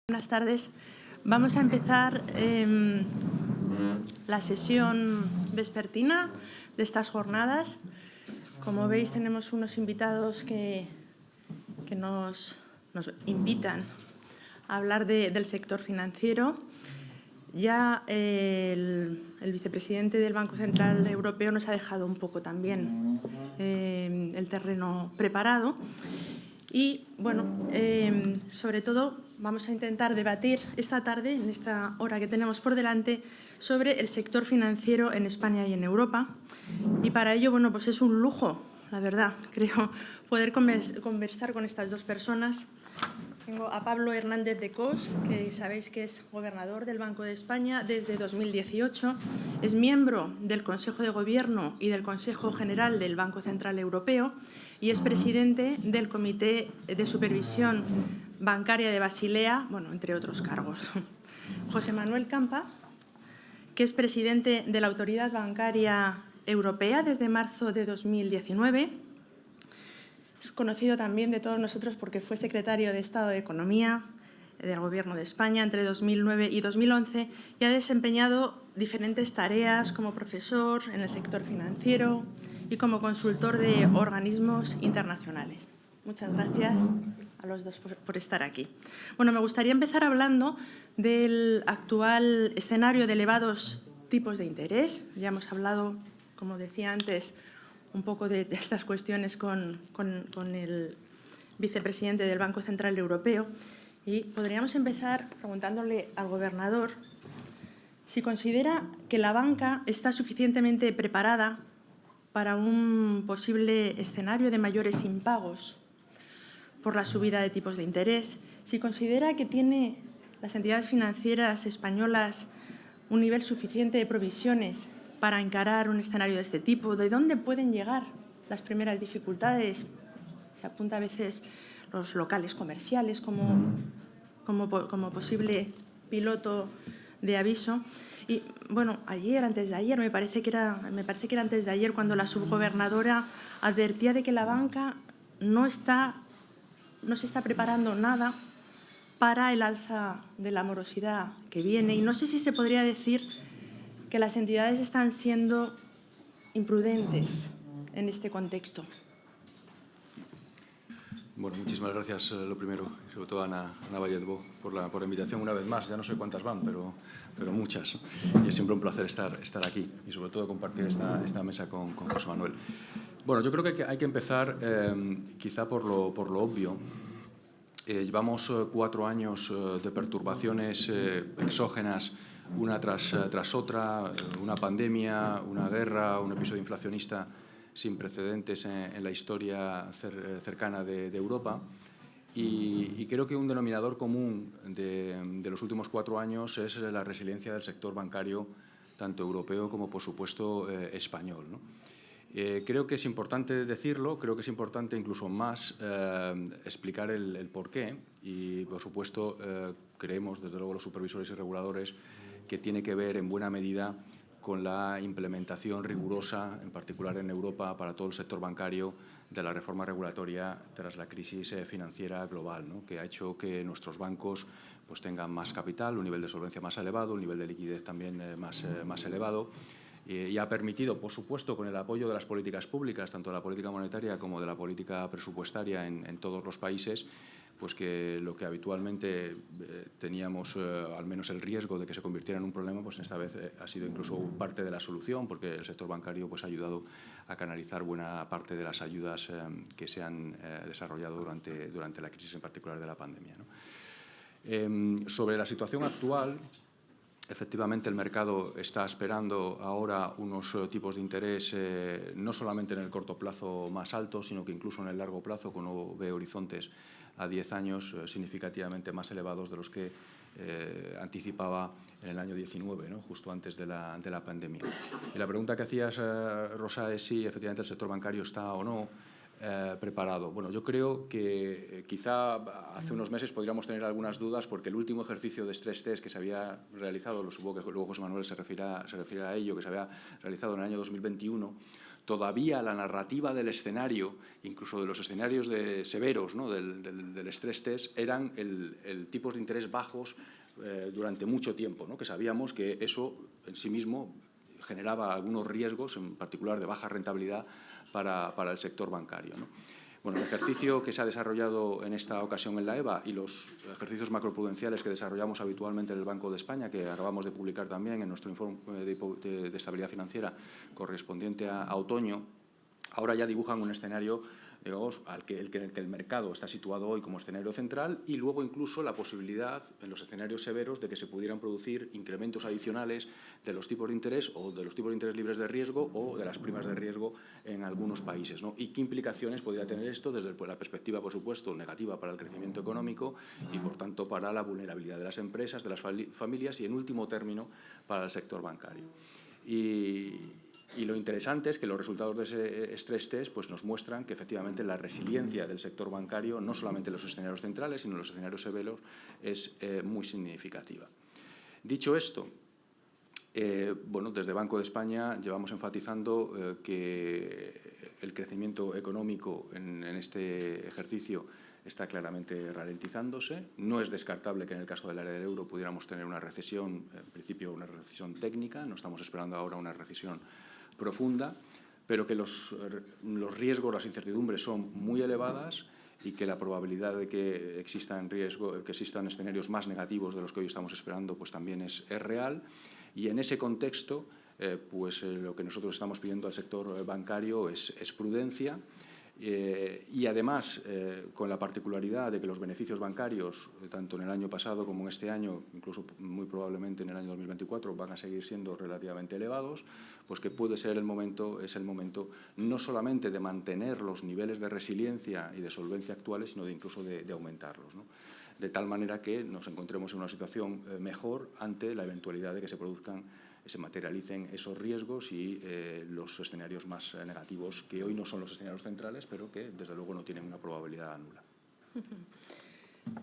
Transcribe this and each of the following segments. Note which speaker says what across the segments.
Speaker 1: Buenas tardes. Vamos a empezar la sesión vespertina de estas jornadas. Como veis, tenemos unos invitados que nos invitan a hablar del sector financiero. Ya el vicepresidente del Banco Central Europeo nos ha dejado un poco también el terreno preparado. Y, bueno, sobre todo vamos a intentar debatir esta tarde, en esta hora que tenemos por delante, sobre el sector financiero en España y en Europa. Y para ello, bueno, pues es un lujo, la verdad, creo, poder conversar con estas dos personas. Tengo a Pablo Hernández de Cos, que sabéis que es gobernador del Banco de España desde 2018, es miembro del Consejo de Gobierno y del Consejo General del Banco Central Europeo y es presidente del Comité de Supervisión Bancaria de Basilea, bueno, entre otros cargos. José Manuel Campa, que es presidente de la Autoridad Bancaria Europea desde marzo de 2019. Es conocido también de todos nosotros porque fue secretario de Estado de Economía del Gobierno de España entre 2009 y 2011 y ha desempeñado diferentes tareas como profesor en el sector financiero y como consultor de organismos internacionales. Muchas gracias a los dos por estar aquí. Bueno, me gustaría empezar hablando del actual escenario de elevados tipos de interés. Ya hemos hablado, como decía antes, un poco de estas cuestiones con el vicepresidente del Banco Central Europeo. Y podríamos empezar preguntándole al gobernador si considera que la banca está suficientemente preparada para un posible escenario de mayores impagos por la subida de tipos de interés, si considera que tiene las entidades financieras españolas un nivel suficiente de provisiones para encarar un escenario de este tipo, ¿de dónde pueden llegar las primeras dificultades? Se apunta a veces los locales comerciales como posible piloto de aviso. Y, bueno, antes de ayer, me parece que era antes de ayer, cuando la subgobernadora advertía de que la banca no se está preparando nada para el alza de la morosidad que viene. Y no sé si se podría decir que las entidades están siendo imprudentes en este contexto.
Speaker 2: Bueno, muchísimas gracias, lo primero, sobre todo a Ana Valledbo, por la invitación una vez más. Ya no sé cuántas van, pero muchas. Y es siempre un placer estar aquí y, sobre todo, compartir esta mesa con José Manuel. Bueno, yo creo que hay que empezar quizá por lo obvio. Llevamos 4 años de perturbaciones exógenas, una tras otra, una pandemia, una guerra, un episodio inflacionista sin precedentes en la historia cercana de Europa. Y creo que un denominador común de los últimos 4 años es la resiliencia del sector bancario, tanto europeo como, por supuesto, español, ¿no? Creo que es importante decirlo, creo que es importante incluso más explicar el porqué y, por supuesto, creemos, desde luego, los supervisores y reguladores, que tiene que ver en buena medida con la implementación rigurosa, en particular en Europa, para todo el sector bancario, de la reforma regulatoria tras la crisis financiera global, ¿no? Que ha hecho que nuestros bancos pues tengan más capital, un nivel de solvencia más elevado, un nivel de liquidez también más elevado, y ha permitido, por supuesto, con el apoyo de las políticas públicas, tanto de la política monetaria como de la política presupuestaria en todos los países, pues que lo que habitualmente teníamos al menos el riesgo de que se convirtiera en un problema, pues esta vez ha sido incluso parte de la solución, porque el sector bancario pues ha ayudado a canalizar buena parte de las ayudas que se han desarrollado durante la crisis, en particular de la pandemia, ¿no? Sobre la situación actual, efectivamente, el mercado está esperando ahora unos tipos de interés no solamente en el corto plazo más altos, sino que incluso en el largo plazo, cuando uno ve horizontes a 10 años significativamente más elevados de los que anticipaba en el año 19, ¿no? Justo antes de la pandemia. Y la pregunta que hacías, Rosa, es si efectivamente el sector bancario está o no preparado. Bueno, yo creo que quizá hace unos meses podríamos tener algunas dudas, porque el último ejercicio de stress test que se había realizado, lo supongo que luego José Manuel se refiere a ello, que se había realizado en el año 2021, todavía la narrativa del escenario, incluso de los escenarios severos, ¿no?, del stress test, eran el tipos de interés bajos durante mucho tiempo, ¿no?, que sabíamos que eso en sí mismo generaba algunos riesgos, en particular de baja rentabilidad para el sector bancario, ¿no? Bueno, el ejercicio que se ha desarrollado en esta ocasión en la EBA y los ejercicios macroprudenciales que desarrollamos habitualmente en el Banco de España, que acabamos de publicar también en nuestro informe de estabilidad financiera correspondiente a otoño, ahora ya dibujan un escenario, digamos, en el que el mercado está situado hoy como escenario central, y luego incluso la posibilidad, en los escenarios severos, de que se pudieran producir incrementos adicionales de los tipos de interés o de los tipos de interés libres de riesgo o de las primas de riesgo en algunos países, ¿no? Y qué implicaciones podría tener esto desde la perspectiva, por supuesto, negativa para el crecimiento económico y, por tanto, para la vulnerabilidad de las empresas, de las familias y, en último término, para el sector bancario. Y lo interesante es que los resultados de ese stress test pues, nos muestran que efectivamente la resiliencia del sector bancario, no solamente en los escenarios centrales, sino en los escenarios severos, es muy significativa. Dicho esto, bueno, desde Banco de España llevamos enfatizando que el crecimiento económico en este ejercicio está claramente ralentizándose. No es descartable que en el caso del área del euro pudiéramos tener una recesión, en principio una recesión técnica, no estamos esperando ahora una recesión profunda, pero que los riesgos, las incertidumbres son muy elevadas y que la probabilidad de que existan escenarios más negativos de los que hoy estamos esperando pues también es real. Y en ese contexto, lo que nosotros estamos pidiendo al sector bancario es prudencia. Y además, con la particularidad de que los beneficios bancarios, tanto en el año pasado como en este año, incluso muy probablemente en el año 2024, van a seguir siendo relativamente elevados, pues que es el momento no solamente de mantener los niveles de resiliencia y de solvencia actuales, sino incluso de aumentarlos, ¿no? De tal manera que nos encontremos en una situación mejor ante la eventualidad de que se materialicen esos riesgos y los escenarios más negativos, que hoy no son los escenarios centrales, pero que desde luego no tienen una probabilidad nula.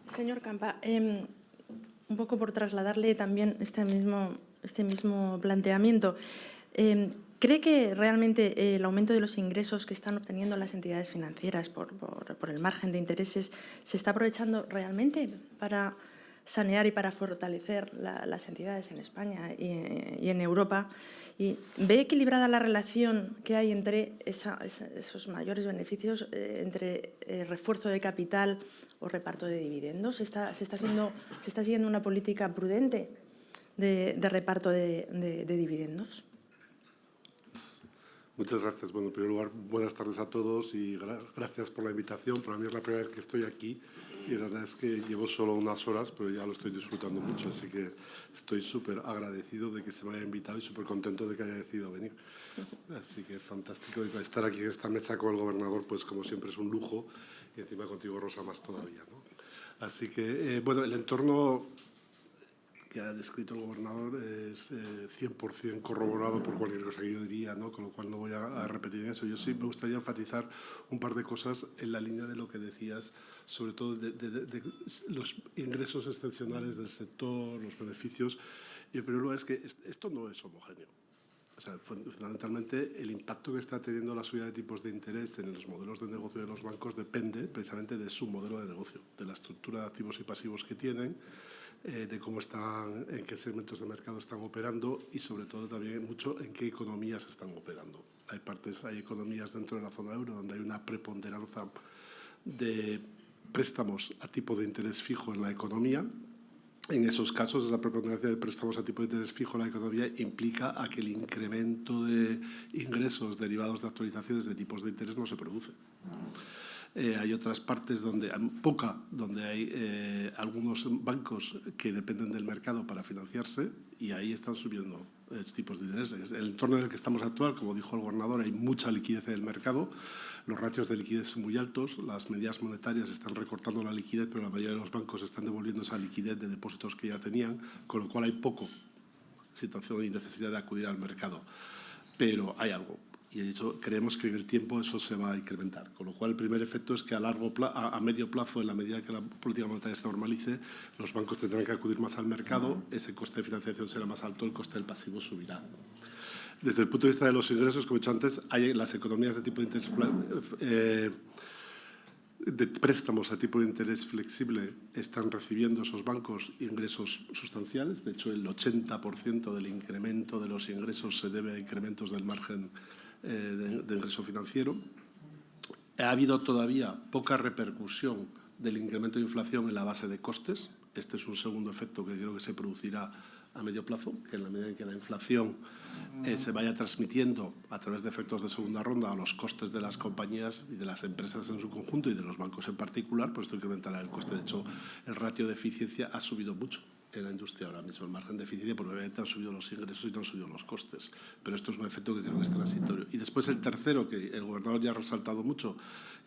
Speaker 1: Señor Campa, un poco por trasladarle también este mismo planteamiento, ¿cree que realmente el aumento de los ingresos que están obteniendo las entidades financieras por el margen de intereses se está aprovechando realmente para sanear y para fortalecer las entidades en España y en Europa? ¿Y ve equilibrada la relación que hay entre esos mayores beneficios, entre refuerzo de capital o reparto de dividendos? ¿Se está siguiendo una política prudente de reparto de dividendos?
Speaker 3: Muchas gracias. Bueno, en primer lugar, buenas tardes a todos y gracias por la invitación. Para mí es la primera vez que estoy aquí y la verdad es que llevo solo unas horas, pero ya lo estoy disfrutando mucho, así que estoy súper agradecido de que se me haya invitado y súper contento de que haya decidido venir. Así que fantástico. Y estar aquí en esta mesa con el gobernador, pues como siempre es un lujo, y encima contigo, Rosa, más todavía, ¿no? Así que, bueno, el entorno que ha descrito el gobernador es 100% corroborado por cualquier cosa que yo diría, ¿no? Con lo cual no voy a repetir eso. Yo sí me gustaría enfatizar un par de cosas en la línea de lo que decías, sobre todo de los ingresos excepcionales del sector, los beneficios. Y en primer lugar es que esto no es homogéneo. O sea, fundamentalmente el impacto que está teniendo la subida de tipos de interés en los modelos de negocio de los bancos depende precisamente de su modelo de negocio, de la estructura de activos y pasivos que tienen, de cómo están, en qué segmentos de mercado están operando y sobre todo también mucho en qué economías están operando. Hay economías dentro de la zona euro donde hay una preponderancia de préstamos a tipo de interés fijo en la economía. En esos casos, esa preponderancia de préstamos a tipo de interés fijo en la economía implica a que el incremento de ingresos derivados de actualizaciones de tipos de interés no se produce. Hay otras partes donde hay algunos bancos que dependen del mercado para financiarse y ahí están subiendo tipos de interés. En el entorno en el que estamos actual, como dijo el gobernador, hay mucha liquidez en el mercado, los ratios de liquidez son muy altos, las medidas monetarias están recortando la liquidez, pero la mayoría de los bancos están devolviendo esa liquidez de depósitos que ya tenían, con lo cual hay poco situación y necesidad de acudir al mercado. Pero hay algo. Y de hecho creemos que en el tiempo eso se va a incrementar. Con lo cual el primer efecto es que a medio plazo, en la medida que la política monetaria se normalice, los bancos tendrán que acudir más al mercado, ese coste de financiación será más alto, el coste del pasivo subirá. Desde el punto de vista de los ingresos, como he dicho antes, hay las economías de tipo de interés de préstamos a tipo de interés flexible están recibiendo esos bancos ingresos sustanciales. De hecho, el 80% del incremento de los ingresos se debe a incrementos del margen de ingreso financiero. Ha habido todavía poca repercusión del incremento de inflación en la base de costes. Este es un segundo efecto que creo que se producirá a medio plazo, que en la medida en que la inflación se vaya transmitiendo a través de efectos de segunda ronda a los costes de las compañías y de las empresas en su conjunto y de los bancos en particular, pues esto incrementará el coste. De hecho, el ratio de eficiencia ha subido mucho en la industria ahora mismo, el margen de eficiencia, porque obviamente han subido los ingresos y no han subido los costes. Pero esto es un efecto que creo que es transitorio. Y después el tercero, que el gobernador ya ha resaltado mucho,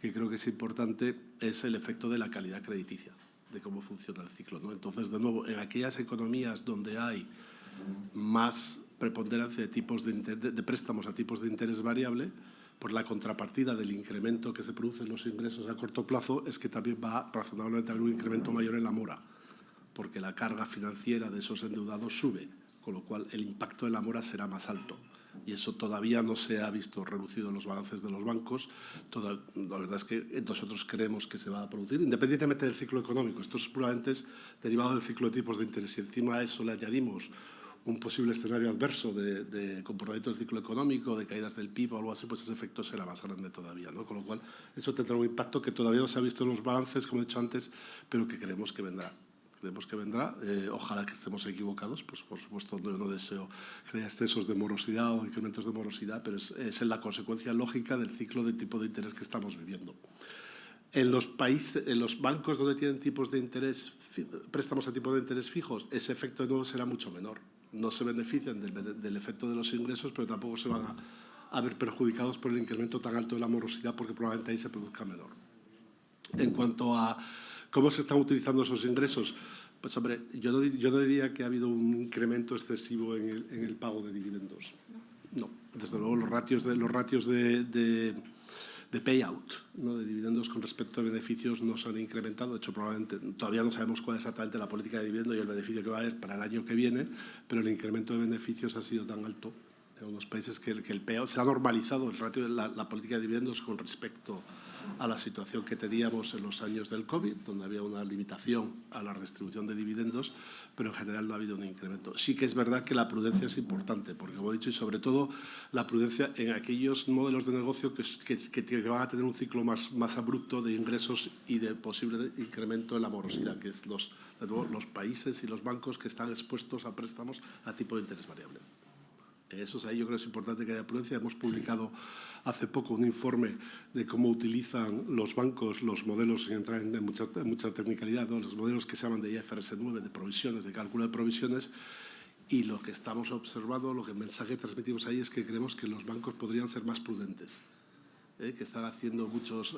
Speaker 3: que creo que es importante, es el efecto de la calidad crediticia, de cómo funciona el ciclo, ¿no? Entonces, de nuevo, en aquellas economías donde hay más preponderancia de préstamos a tipos de interés variable, pues la contrapartida del incremento que se produce en los ingresos a corto plazo es que también va razonablemente a haber un incremento mayor en la mora, porque la carga financiera de esos endeudados sube, con lo cual el impacto de la mora será más alto. Y eso todavía no se ha visto reducido en los balances de los bancos. La verdad es que nosotros creemos que se va a producir, independientemente del ciclo económico. Esto es puramente derivado del ciclo de tipos de interés. Y encima a eso le añadimos un posible escenario adverso de comportamiento del ciclo económico, de caídas del PIB o algo así, pues ese efecto será más grande todavía, ¿no? Con lo cual, eso tendrá un impacto que todavía no se ha visto en los balances, como he dicho antes, pero que creemos que vendrá. Ojalá que estemos equivocados, pues por supuesto no deseo que haya excesos de morosidad o incrementos de morosidad, pero es la consecuencia lógica del ciclo de tipo de interés que estamos viviendo. En los bancos donde tienen tipos de interés, préstamos a tipos de interés fijos, ese efecto de nuevo será mucho menor. No se benefician del efecto de los ingresos, pero tampoco se van a ver perjudicados por el incremento tan alto de la morosidad, porque probablemente ahí se produzca menor. En cuanto a ¿cómo se están utilizando esos ingresos? Pues, hombre, yo no diría que ha habido un incremento excesivo en el pago de dividendos. No, desde luego los ratios de payout, ¿no?, de dividendos con respecto a beneficios no se han incrementado. De hecho, probablemente todavía no sabemos cuál es exactamente la política de dividendos y el beneficio que va a haber para el año que viene, pero el incremento de beneficios ha sido tan alto en unos países que el payout se ha normalizado, el ratio de la política de dividendos con respecto a la situación que teníamos en los años del COVID, donde había una limitación a la redistribución de dividendos, pero en general no ha habido un incremento. Sí que es verdad que la prudencia es importante, porque, como he dicho, y sobre todo la prudencia en aquellos modelos de negocio que van a tener un ciclo más abrupto de ingresos y de posible incremento en la morosidad, que es los países y los bancos que están expuestos a préstamos a tipo de interés variable. Eso es ahí, yo creo que es importante que haya prudencia. Hemos publicado hace poco un informe de cómo utilizan los bancos los modelos, sin entrar en mucha tecnicalidad, ¿no?, los modelos que se llaman de IFRS 9, de provisiones, de cálculo de provisiones, y lo que estamos observando, el mensaje que transmitimos ahí es que creemos que los bancos podrían ser más prudentes, que están haciendo muchas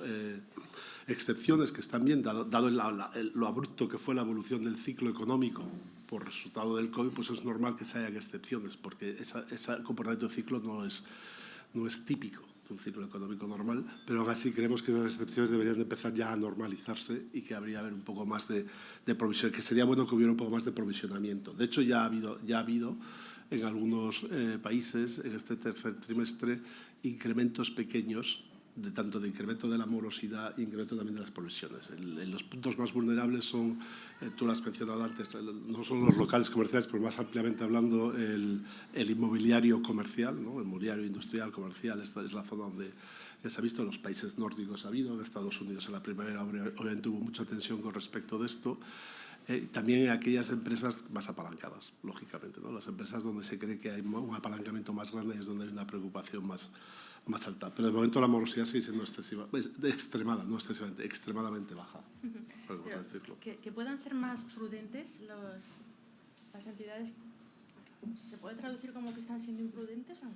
Speaker 3: excepciones que están bien, dado lo abrupto que fue la evolución del ciclo económico por resultado del COVID, pues es normal que se hayan excepciones, porque ese comportamiento de ciclo no es típico de un ciclo económico normal, pero aún así creemos que esas excepciones deberían de empezar ya a normalizarse y que habría haber un poco más de provisión, que sería bueno que hubiera un poco más de provisionamiento. De hecho, ya ha habido en algunos países en este tercer trimestre incrementos pequeños, tanto de incremento de la morosidad e incremento también de las provisiones. Los puntos más vulnerables son, tú lo has mencionado antes, no son los locales comerciales, pero más ampliamente hablando el inmobiliario comercial, ¿no?, el inmobiliario industrial, comercial. Esta es la zona donde ya se ha visto, en los países nórdicos ha habido, en Estados Unidos en la primavera obviamente hubo mucha tensión con respecto de esto. También en aquellas empresas más apalancadas, lógicamente, ¿no?, las empresas donde se cree que hay un apalancamiento más grande es donde hay una preocupación más alta. Pero de momento la morosidad sigue siendo extremadamente baja.
Speaker 1: Que puedan ser más prudentes las entidades, ¿se puede traducir como que están siendo imprudentes o no?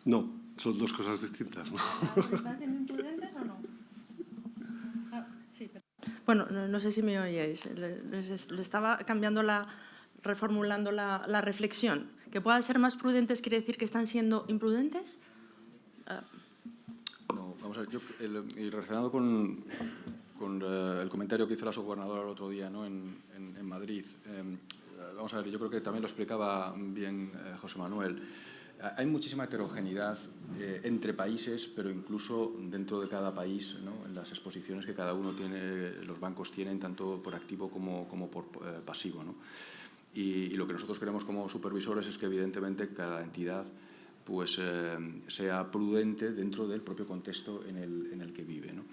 Speaker 3: No, son dos cosas distintas, ¿no?
Speaker 1: ¿Están siendo imprudentes o no? Sí. Bueno, no sé si me oíais. Le estaba reformulando la reflexión. ¿Que puedan ser más prudentes quiere decir que están siendo imprudentes?
Speaker 2: No, vamos a ver, y relacionado con el comentario que hizo la subgobernadora el otro día, ¿no?, en Madrid, vamos a ver, yo creo que también lo explicaba bien José Manuel. hay muchísima heterogeneidad entre países, pero incluso dentro de cada país, ¿no? En las exposiciones que cada uno tiene, los bancos tienen, tanto por activo como por pasivo, ¿no? Y lo que nosotros queremos como supervisores es que, evidentemente, cada entidad pues, sea prudente dentro del propio contexto en el que vive, ¿no?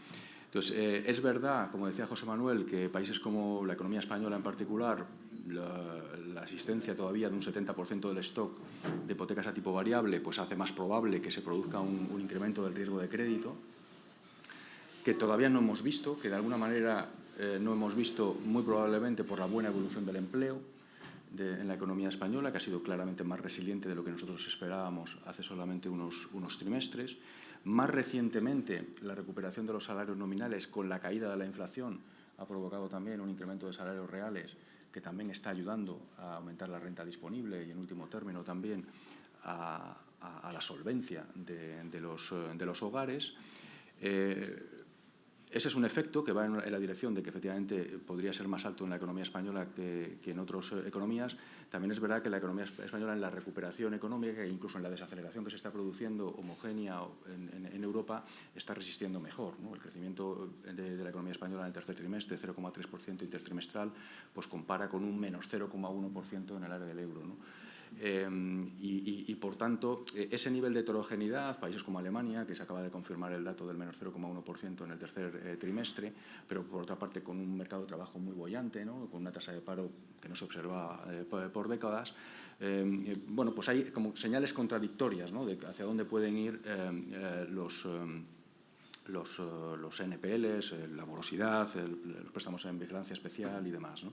Speaker 2: Entonces, es verdad, como decía José Manuel, que países como la economía española en particular, la existencia todavía de un 70% del stock de hipotecas a tipo variable pues hace más probable que se produzca un incremento del riesgo de crédito, que todavía no hemos visto, que de alguna manera no hemos visto muy probablemente por la buena evolución del empleo en la economía española, que ha sido claramente más resiliente de lo que nosotros esperábamos hace solamente unos trimestres. Más recientemente, la recuperación de los salarios nominales con la caída de la inflación ha provocado también un incremento de salarios reales que también está ayudando a aumentar la renta disponible y, en último término, también a la solvencia de los hogares. Ese es un efecto que va en la dirección de que efectivamente podría ser más alto en la economía española que en otras economías. También es verdad que la economía española, en la recuperación económica e incluso en la desaceleración que se está produciendo homogénea en Europa, está resistiendo mejor, ¿no? El crecimiento de la economía española en el tercer trimestre, 0,3% intertrimestral, pues compara con un menos 0,1% en el área del euro, ¿no? Y por tanto, ese nivel de heterogeneidad, países como Alemania, que se acaba de confirmar el dato del menos 0,1% en el tercer trimestre, pero por otra parte con un mercado de trabajo muy boyante, ¿no? Con una tasa de paro que no se observa por décadas, bueno, pues hay como señales contradictorias, ¿no? De hacia dónde pueden ir los NPLs, la morosidad, los préstamos en vigilancia especial y demás, ¿no?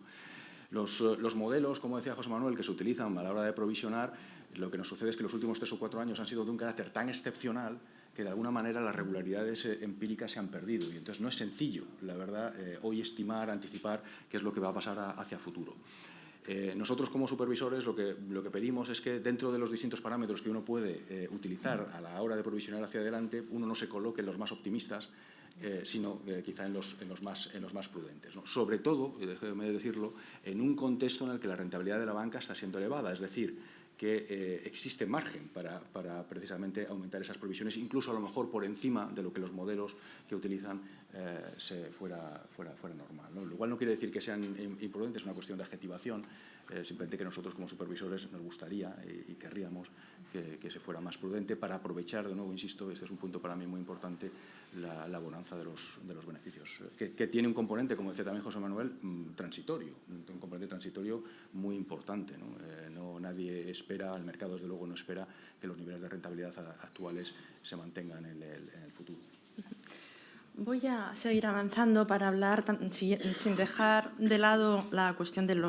Speaker 2: Los modelos, como decía José Manuel, que se utilizan a la hora de provisionar, lo que nos sucede es que los últimos 3 o 4 años han sido de un carácter tan excepcional que de alguna manera las regularidades empíricas se han perdido. Y entonces no es sencillo, la verdad, hoy estimar, anticipar qué es lo que va a pasar hacia futuro. Nosotros, como supervisores, lo que pedimos es que dentro de los distintos parámetros que uno puede utilizar a la hora de provisionar hacia adelante, uno no se coloque en los más optimistas, sino quizá en los más prudentes, ¿no? Sobre todo, y déjeme decirlo, en un contexto en el que la rentabilidad de la banca está siendo elevada, es decir, que existe margen para precisamente aumentar esas provisiones, incluso a lo mejor por encima de lo que los modelos que utilizan fuera normal, ¿no? Lo cual no quiere decir que sean imprudentes, es una cuestión de adjetivación, simplemente que nosotros como supervisores nos gustaría y querríamos que se fuera más prudente para aprovechar, de nuevo, insisto, este es un punto para mí muy importante, la bonanza de los beneficios, que tiene un componente, como decía también José Manuel, transitorio, un componente transitorio muy importante, ¿no? Nadie espera, el mercado desde luego no espera que los niveles de rentabilidad actuales se mantengan en el futuro.
Speaker 1: Voy a seguir avanzando para hablar, sin dejar de lado la cuestión del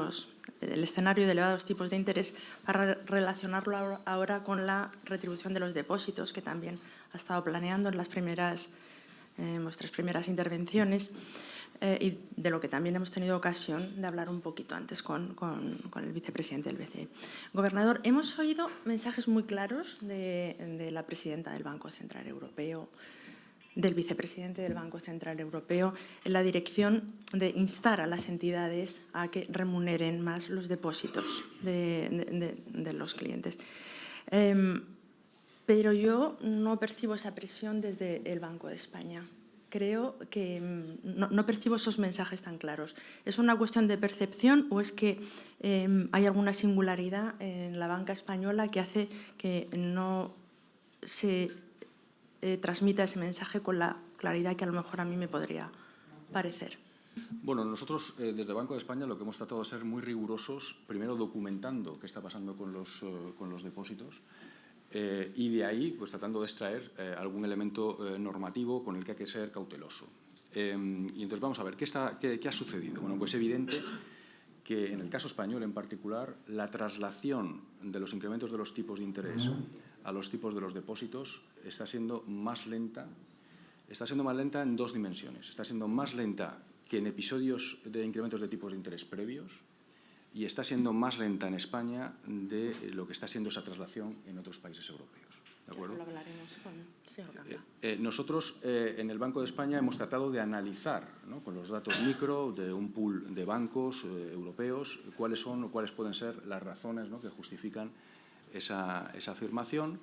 Speaker 1: escenario de elevados tipos de interés, para relacionarlo ahora con la retribución de los depósitos, que también ha estado planeando en vuestras primeras intervenciones, y de lo que también hemos tenido ocasión de hablar un poquito antes con el vicepresidente del BCE. Gobernador, hemos oído mensajes muy claros de la presidenta del Banco Central Europeo, del vicepresidente del Banco Central Europeo, en la dirección de instar a las entidades a que remuneren más los depósitos de los clientes. Pero yo no percibo esa presión desde el Banco de España. Creo que no percibo esos mensajes tan claros. ¿Es una cuestión de percepción o es que hay alguna singularidad en la banca española que hace que no se transmita ese mensaje con la claridad que a lo mejor a mí me podría parecer?
Speaker 2: Bueno, nosotros desde Banco de España lo que hemos tratado de ser muy rigurosos, primero documentando qué está pasando con los depósitos, y de ahí pues tratando de extraer algún elemento normativo con el que hay que ser cauteloso. Y entonces vamos a ver, ¿qué ha sucedido? Bueno, pues es evidente que en el caso español en particular, la traslación de los incrementos de los tipos de interés a los tipos de los depósitos está siendo más lenta. Está siendo más lenta en 2 dimensiones. Está siendo más lenta que en episodios de incrementos de tipos de interés previos, y está siendo más lenta en España de lo que está siendo esa traslación en otros países europeos. ¿De acuerdo?
Speaker 1: Lo hablaremos con el señor Gamba.
Speaker 2: Nosotros en el Banco de España hemos tratado de analizar, ¿no?, con los datos micro de un pool de bancos europeos cuáles son o cuáles pueden ser las razones, ¿no?, que justifican esa afirmación.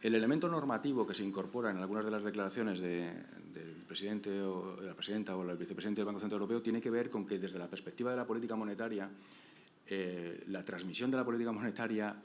Speaker 2: El elemento normativo que se incorpora en algunas de las declaraciones del presidente o de la presidenta o del vicepresidente del Banco Central Europeo tiene que ver con que desde la perspectiva de la política monetaria, la transmisión de la política monetaria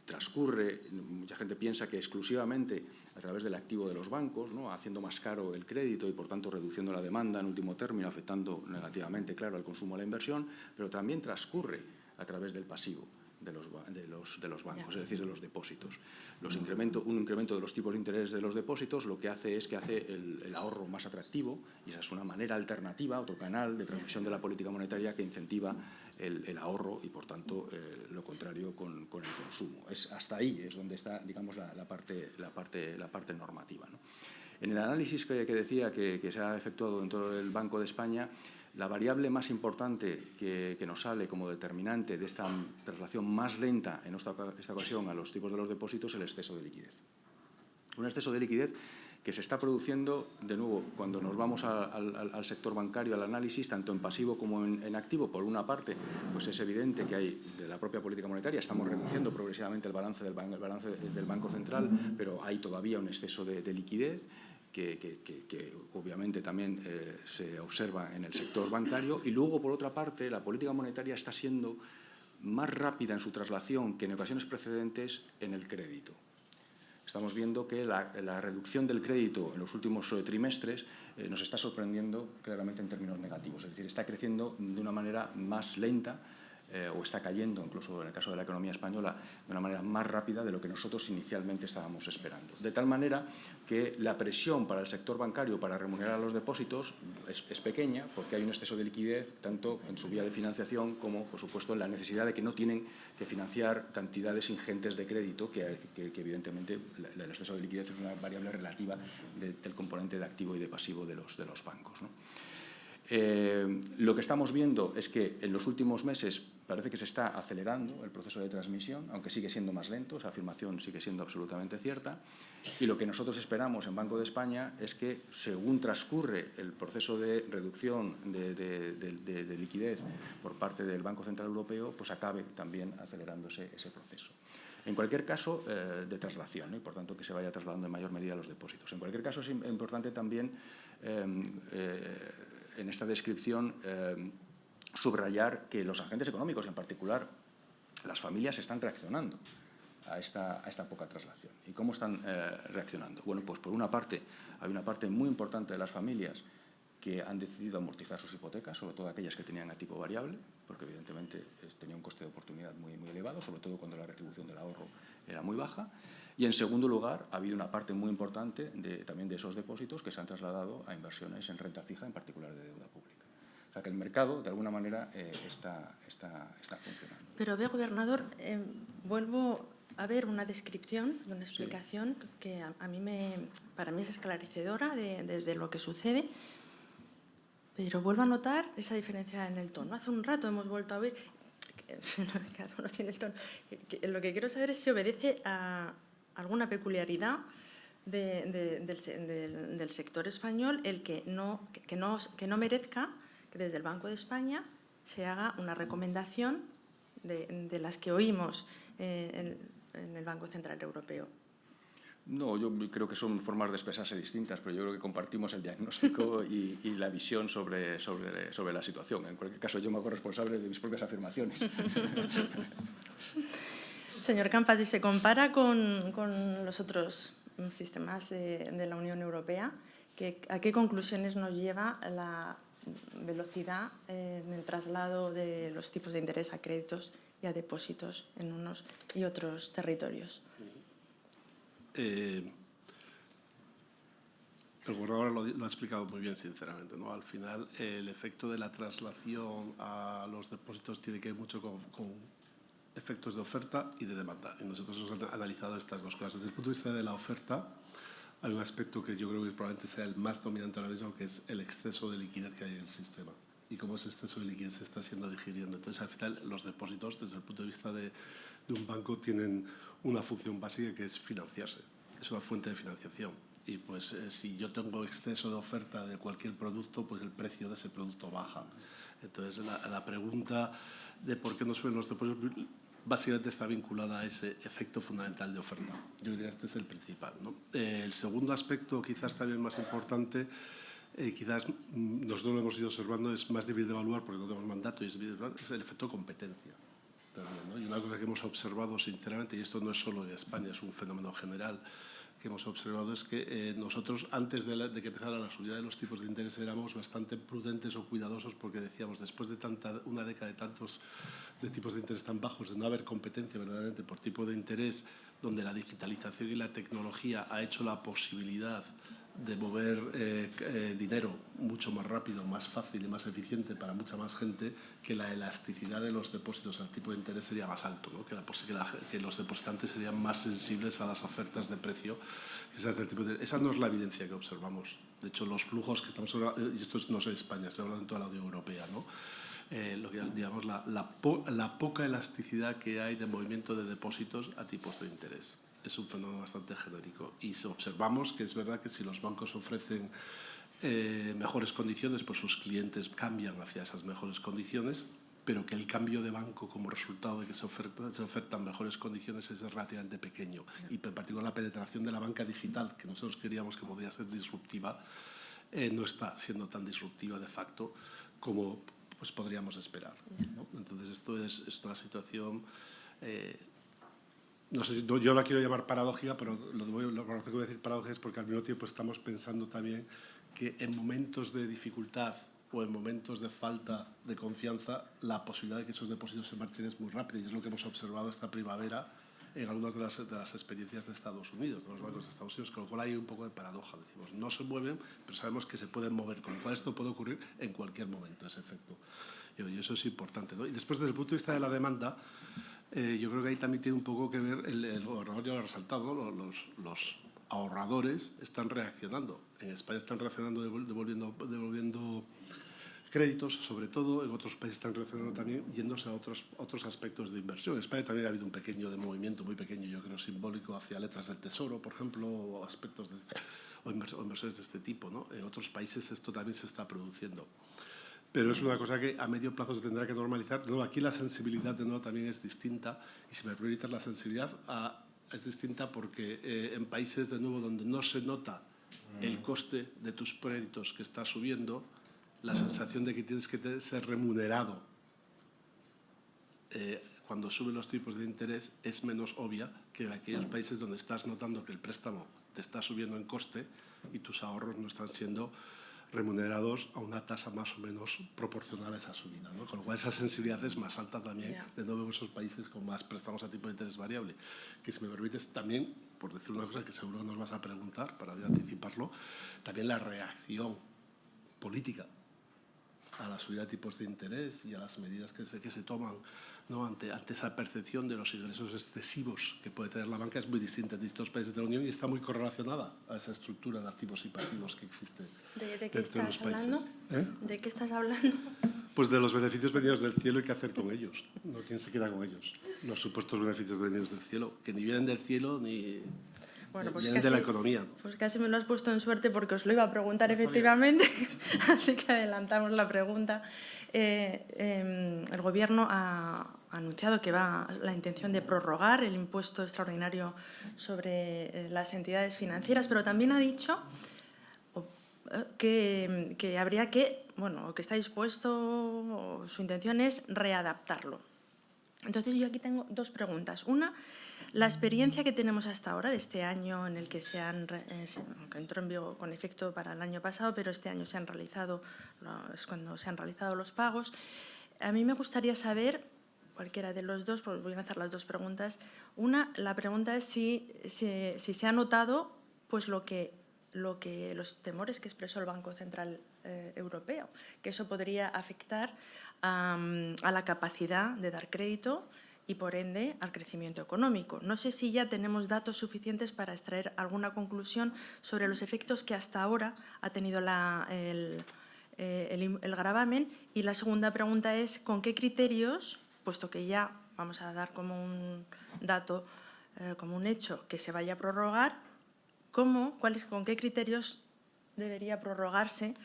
Speaker 2: transcurre, mucha gente piensa que exclusivamente a través del activo de los bancos, ¿no?, haciendo más caro el crédito y, por tanto, reduciendo la demanda en último término, afectando negativamente, claro, al consumo y a la inversión, pero también transcurre a través del pasivo de los bancos, es decir, de los depósitos. Un incremento de los tipos de interés de los depósitos lo que hace es que hace el ahorro más atractivo, y esa es una manera alternativa, otro canal de transmisión de la política monetaria que incentiva el ahorro y, por tanto, lo contrario con el consumo. Hasta ahí es donde está, digamos, la parte normativa, ¿no? En el análisis que decía que se ha efectuado dentro del Banco de España, la variable más importante que nos sale como determinante de esta traslación más lenta en esta ocasión a los tipos de los depósitos es el exceso de liquidez. Un exceso de liquidez que se está produciendo, de nuevo, cuando nos vamos al sector bancario, al análisis, tanto en pasivo como en activo. Por una parte, pues es evidente que hay de la propia política monetaria, estamos reduciendo progresivamente el balance del Banco Central, pero hay todavía un exceso de liquidez que obviamente también se observa en el sector bancario. Y luego, por otra parte, la política monetaria está siendo más rápida en su traslación que en ocasiones precedentes en el crédito. Estamos viendo que la reducción del crédito en los últimos trimestres nos está sorprendiendo claramente en términos negativos. Es decir, está creciendo de una manera más lenta o está cayendo, incluso en el caso de la economía española, de una manera más rápida de lo que nosotros inicialmente estábamos esperando. De tal manera que la presión para el sector bancario para remunerar a los depósitos es pequeña, porque hay un exceso de liquidez tanto en su vía de financiación como, por supuesto, en la necesidad de que no tienen que financiar cantidades ingentes de crédito, que evidentemente el exceso de liquidez es una variable relativa del componente de activo y de pasivo de los bancos, ¿no? Lo que estamos viendo es que en los últimos meses parece que se está acelerando el proceso de transmisión, aunque sigue siendo más lento, esa afirmación sigue siendo absolutamente cierta, y lo que nosotros esperamos en Banco de España es que, según transcurre el proceso de reducción de liquidez por parte del Banco Central Europeo, pues acabe también acelerándose ese proceso. En cualquier caso, de traslación, ¿no? Y por tanto que se vaya trasladando en mayor medida los depósitos. En cualquier caso, es importante también en esta descripción subrayar que los agentes económicos, en particular las familias, están reaccionando a esta poca traslación. ¿Y cómo están reaccionando? Bueno, pues por una parte hay una parte muy importante de las familias que han decidido amortizar sus hipotecas, sobre todo aquellas que tenían a tipo variable, porque evidentemente tenía un coste de oportunidad muy elevado, sobre todo cuando la retribución del ahorro era muy baja. Y, en segundo lugar, ha habido una parte muy importante también de esos depósitos que se han trasladado a inversiones en renta fija, en particular de deuda pública. O sea que el mercado, de alguna manera, está funcionando.
Speaker 1: Pero, ve, gobernador, vuelvo a ver una descripción y una explicación que para mí es esclarecedora de lo que sucede, pero vuelvo a notar esa diferencia en el tono. Hace un rato hemos vuelto a ver, claro, no tiene el tono. Lo que quiero saber es si obedece a alguna peculiaridad del sector español el que no merezca que desde el Banco de España se haga una recomendación de las que oímos en el Banco Central Europeo.
Speaker 2: No, yo creo que son formas de expresarse distintas, pero yo creo que compartimos el diagnóstico y la visión sobre la situación. En cualquier caso, yo me hago responsable de mis propias afirmaciones.
Speaker 1: Señor Campas, si se compara con los otros sistemas de la Unión Europea, ¿a qué conclusiones nos lleva la velocidad en el traslado de los tipos de interés a créditos y a depósitos en unos y otros territorios?
Speaker 3: El gobernador lo ha explicado muy bien, sinceramente, ¿no? Al final, el efecto de la traslación a los depósitos tiene que ver mucho con efectos de oferta y de demanda. Y nosotros hemos analizado estas dos cosas. Desde el punto de vista de la oferta, hay un aspecto que yo creo que probablemente sea el más dominante ahora mismo, que es el exceso de liquidez que hay en el sistema. Y cómo ese exceso de liquidez se está siendo digiriendo. Entonces, al final, los depósitos, desde el punto de vista de un banco, tienen una función básica que es financiarse. Es una fuente de financiación. Y pues si yo tengo exceso de oferta de cualquier producto, pues el precio de ese producto baja. Entonces, la pregunta de por qué no suben los depósitos, básicamente está vinculada a ese efecto fundamental de oferta. Yo diría que este es el principal, ¿no? El segundo aspecto, quizás también más importante, quizás nosotros lo hemos ido observando, es más difícil de evaluar porque no tenemos mandato, y es el efecto competencia también, ¿no? Y una cosa que hemos observado sinceramente, y esto no es solo en España, es un fenómeno general que hemos observado, es que nosotros antes de que empezara la subida de los tipos de interés éramos bastante prudentes o cuidadosos porque decíamos, después de una década de tipos de interés tan bajos, de no haber competencia verdaderamente por tipo de interés, donde la digitalización y la tecnología ha hecho la posibilidad de mover dinero mucho más rápido, más fácil y más eficiente para mucha más gente, que la elasticidad de los depósitos al tipo de interés sería más alto, ¿no? que los depositantes serían más sensibles a las ofertas de precio. Esa no es la evidencia que observamos. De hecho, los flujos que estamos hablando, y esto no es España, estoy hablando en toda la Unión Europea, ¿no? Lo que digamos la poca elasticidad que hay de movimiento de depósitos a tipos de interés. Es un fenómeno bastante genérico y observamos que es verdad que si los bancos ofrecen mejores condiciones, pues sus clientes cambian hacia esas mejores condiciones, pero que el cambio de banco como resultado de que se ofertan mejores condiciones es relativamente pequeño. Y en particular la penetración de la banca digital, que nosotros queríamos que podría ser disruptiva, no está siendo tan disruptiva de facto como pues podríamos esperar, ¿no? Entonces esto es una situación... no sé, yo la quiero llamar paradójica, pero lo que voy a decir paradójica es porque al mismo tiempo estamos pensando también que en momentos de dificultad o en momentos de falta de confianza, la posibilidad de que esos depósitos se marchen es muy rápida, y es lo que hemos observado esta primavera en algunas de las experiencias de Estados Unidos, de los bancos de Estados Unidos, con lo cual hay un poco de paradoja. Decimos, no se mueven, pero sabemos que se pueden mover, con lo cual esto puede ocurrir en cualquier momento, ese efecto. Y eso es importante, ¿no? Y después, desde el punto de vista de la demanda, yo creo que ahí también tiene un poco que ver, el gobernador ya lo ha resaltado, ¿no? Los ahorradores están reaccionando. En España están reaccionando devolviendo créditos, sobre todo. En otros países están reaccionando también yéndose a otros aspectos de inversión. En España también ha habido un pequeño movimiento, muy pequeño, yo creo, simbólico, hacia letras del tesoro, por ejemplo, o aspectos o inversiones de este tipo, ¿no? En otros países esto también se está produciendo. Pero es una cosa que a medio plazo se tendrá que normalizar. No, aquí la sensibilidad de nuevo también es distinta, y si me permites, la sensibilidad es distinta porque en países de nuevo donde no se nota el coste de tus créditos que está subiendo, la sensación de que tienes que ser remunerado cuando suben los tipos de interés es menos obvia que en aquellos países donde estás notando que el préstamo te está subiendo en coste y tus ahorros no están siendo remunerados a una tasa más o menos proporcional a esa subida, ¿no? Con lo cual esa sensibilidad es más alta también de nuevo en esos países con más préstamos a tipo de interés variable. Que si me permites también, por decir una cosa que seguro que nos vas a preguntar para anticiparlo, también la reacción política a la subida de tipos de interés y a las medidas que se toman, ¿no? ante esa percepción de los ingresos excesivos que puede tener la banca es muy distinta en distintos países de la Unión y está muy correlacionada a esa estructura de activos y pasivos que existe dentro de los países.
Speaker 1: ¿De qué estás hablando?
Speaker 3: Pues de los beneficios venidos del cielo y qué hacer con ellos, ¿no? ¿Quién se queda con ellos? Los supuestos beneficios venidos del cielo, que ni vienen del cielo ni...
Speaker 1: Bueno, pues
Speaker 3: vienen de la economía.
Speaker 1: Pues casi me lo has puesto en suerte porque os lo iba a preguntar efectivamente, así que adelantamos la pregunta. El Gobierno ha anunciado que va la intención de prorrogar el impuesto extraordinario sobre las entidades financieras, pero también ha dicho que habría que, bueno, que está dispuesto, o su intención es readaptarlo. Entonces yo aquí tengo dos preguntas. Una, la experiencia que tenemos hasta ahora de este año en el que que entró en vigor con efecto para el año pasado, pero este año es cuando se han realizado los pagos. A mí me gustaría saber, cualquiera de los dos, porque voy a hacer las dos preguntas. Una, la pregunta es si se ha notado pues los temores que expresó el Banco Central Europeo, que eso podría afectar a la capacidad de dar crédito y, por ende, al crecimiento económico. No sé si ya tenemos datos suficientes para extraer alguna conclusión sobre los efectos que hasta ahora ha tenido el gravamen. Y la segunda pregunta es, ¿con qué criterios, puesto que ya vamos a dar como un dato, como un hecho que se vaya a prorrogar, con qué criterios debería prorrogarse